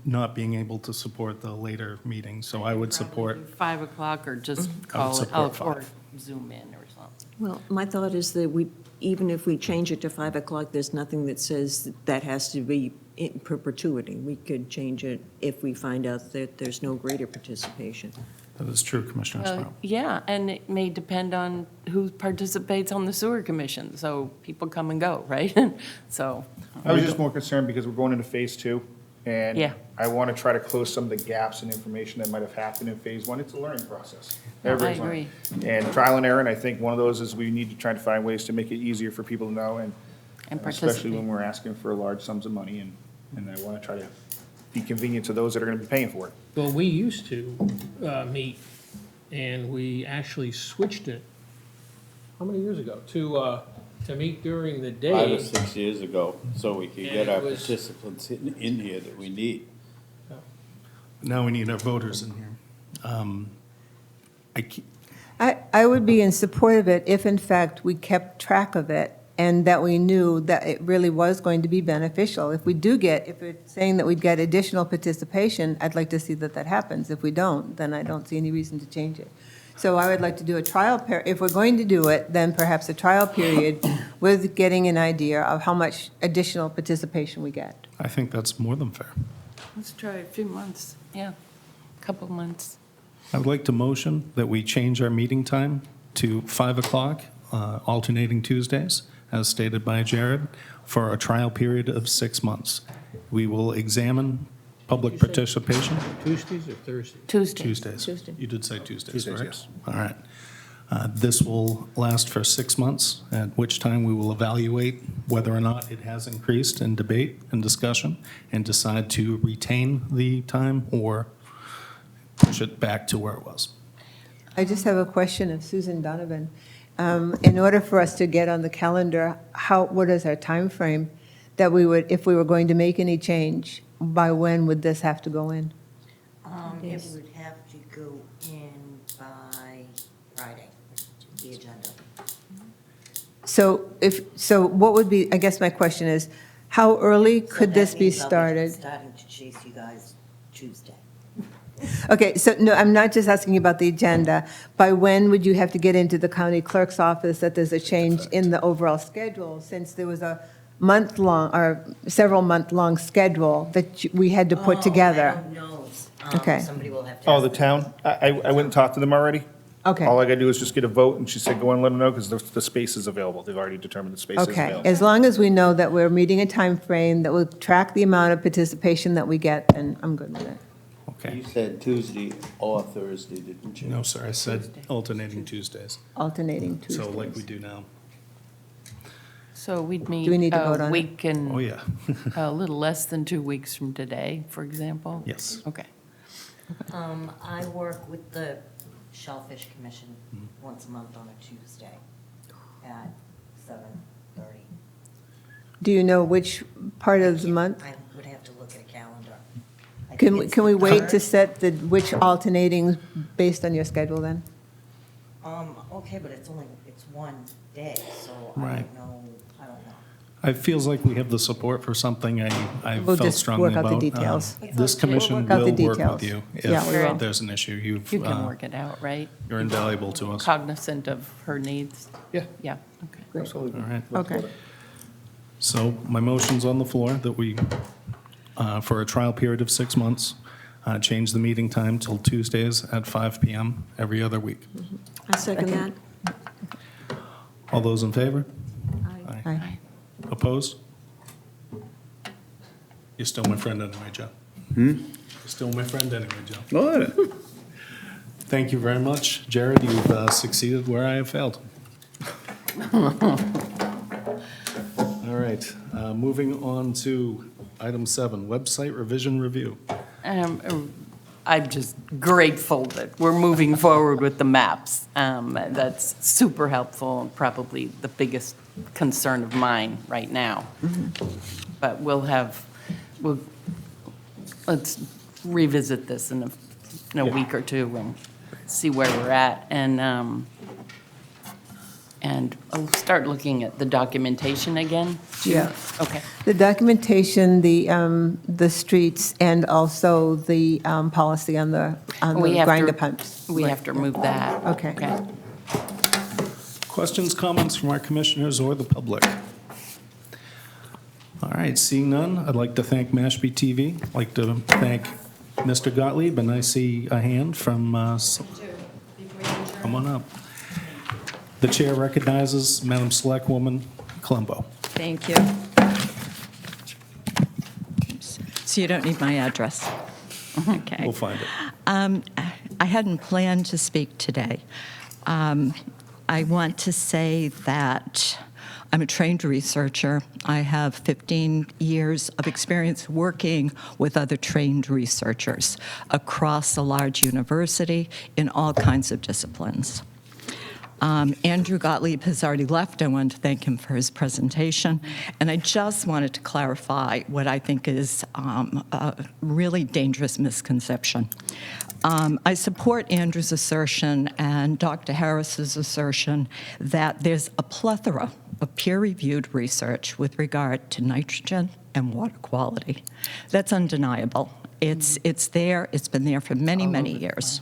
not being able to support the later meeting, so I would support. 5 o'clock or just I would call it support out or 5. Zoom in or something. Well, my thought is that even if we change it to 5 o'clock, there's nothing that says that has to be in perpetuity. We could change it if we find out that there's no greater participation. That is true, Commissioner Sprout. Yeah, and it may depend on who participates on the sewer commission, so people come and go, right? So, I was just more concerned because we're going into phase 2, and Yeah. I want to try to close some of the gaps in information that might have happened in phase 1. It's a learning process. No, I Everybody's learning. agree. And trial and error, and I think one of those is we need to try to find ways to make it easier for people to know, and especially participate. when we're asking for large sums of money, and I want to try to be convenient to those that are going to be paying for it. Well, we used to meet, and we actually switched it, how many years ago? To meet during the day. 5 or 6 years ago, so we could And get it our was- participants in here that we need. Now we need our voters in here. I would be in support of it if, in fact, we kept track of it and that we knew that it really was going to be beneficial. If it's saying that we'd get additional participation, I'd like to see that that happens. If we don't, then I don't see any reason to change it. So I would like to do a trial, if we're going to do it, then perhaps a trial period with getting an idea of how much additional participation we get. I think that's more than fair. let's try a few months, yeah, a couple months. I would like to motion that we change our meeting time to 5 o'clock, alternating Tuesdays, as stated by Jared, for a trial period of 6 months. We will examine public participation. Tuesdays or Thursdays? Tuesdays. Tuesday. You did say Tuesdays, Tuesdays, right? yes. All right. This will last for 6 months, at which time we will evaluate whether or not it has increased in debate and discussion, and decide to retain the time or push it back to where it was. I just have a question of Susan Donovan. In order for us to get on the calendar, what is our time frame that we would, if we were going to make any change, by when would this have to go in? It would have to go in by Friday, the agenda. So what would be, I guess my question is, how early could this be started? Starting to chase you guys Tuesday. Okay, so, no, I'm not just asking about the agenda. By when would you have to get into the county clerk's office that there's a change in the overall schedule, since there was a month-long, or several-month-long schedule that we had to put together? I don't know. Okay. Somebody will have to. Oh, ask the them. town? I went and talked to them already. Okay. All I gotta do is just get a vote, and she said, go and let them know, because the space is available. They've already determined the space is Okay, available. as long as we know that we're meeting a time frame that will track the amount of participation that we get, then I'm good with it. Okay. You said Tuesday or Thursday, didn't you? No, sir, I said alternating Tuesdays. Alternating Tuesdays. So like we do now. So we'd meet Do we need to vote a on it? week and Oh, yeah. a little less than 2 weeks from today, for example? Yes. Okay. I work with the Shellfish Commission once a month on a Tuesday at 7:30. Do you know which part of the month? I would have to look at a calendar. I Can think we, it's can we the wait to third. set which alternating based on your schedule then? Okay, but it's one day, so I Right. don't know. It feels like we have the support for something I We'll felt just strongly work about. out the details. This commission We'll work out will the work with details. you Yeah, we will. if there's an issue. You You've, can work it out, right? you're invaluable to us. Cognizant of her needs? Yeah. Yeah, okay. Absolutely. All right. Okay. So my motion's on the floor that we, for a trial period of 6 months, change the meeting time till Tuesdays at 5 PM every other week. I second that. All those in favor? Aye. Opposed? You're still my friend anyway, Joe. You're still my friend anyway, Joe. Oh, Thank you very much. Jared, you've succeeded where I have failed. All right, moving on to item 7, website revision review. I'm just grateful that we're moving forward with the maps. That's super helpful and probably the biggest concern of mine right now. But let's revisit this in a week or two and see where we're at. And I'll start looking at the documentation again. Yeah. Okay. The documentation, the streets, and also the policy on the We have to- grinder pumps. We have to remove that. Okay. Questions, comments from our commissioners or the public? All right, seeing none, I'd like to thank Mashpee TV. I'd like to thank Mr. Gottlieb, and I see a hand from, come on up. The chair recognizes Madam Selectwoman Colombo. Thank you. So you don't need my address? Okay. We'll find it. I hadn't planned to speak today. I want to say that I'm a trained researcher. I have 15 years of experience working with other trained researchers across a large university in all kinds of disciplines. Andrew Gottlieb has already left. I wanted to thank him for his presentation. And I just wanted to clarify what I think is a really dangerous misconception. I support Andrew's assertion and Dr. Harris's assertion that there's a plethora of peer-reviewed research with regard to nitrogen and water quality. That's undeniable. It's there. It's been there for many, many years.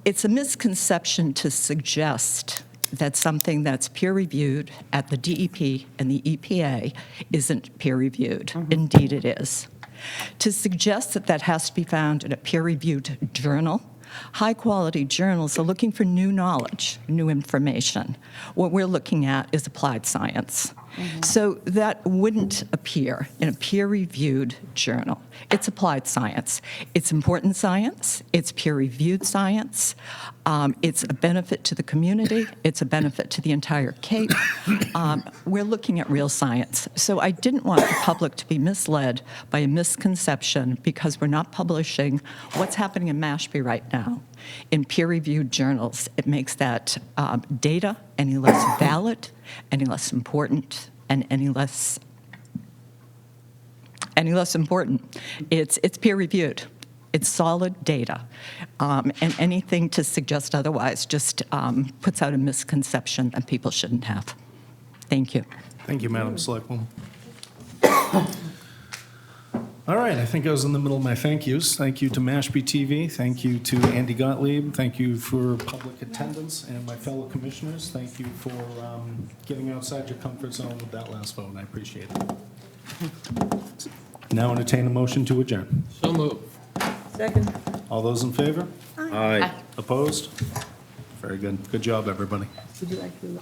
It's a misconception to suggest that something that's peer-reviewed at the DEP and the EPA isn't peer-reviewed. Indeed, it is. To suggest that that has to be found in a peer-reviewed journal, high-quality journals are looking for new knowledge, new information. What we're looking at is applied science. So that wouldn't appear in a peer-reviewed journal. It's applied science. It's important science. It's peer-reviewed science. It's a benefit to the community. It's a benefit to the entire Cape. We're looking at real science. So I didn't want the public to be misled by a misconception because we're not publishing what's happening in Mashpee right now in peer-reviewed journals. It makes that data any less valid, any less important, and any less important. It's peer-reviewed. It's solid data. And anything to suggest otherwise just puts out a misconception that people shouldn't have. Thank you. Thank you, Madam Selectwoman. All right, I think I was in the middle of my thank yous. Thank you to Mashpee TV. Thank you to Andy Gottlieb. Thank you for public attendance. And my fellow commissioners, thank you for getting outside your comfort zone with that last vote. I appreciate it. Now entertain a motion to adjourn. So moved. Second. All those in favor? Aye. Opposed? Very good. Good job, everybody. Would you like to?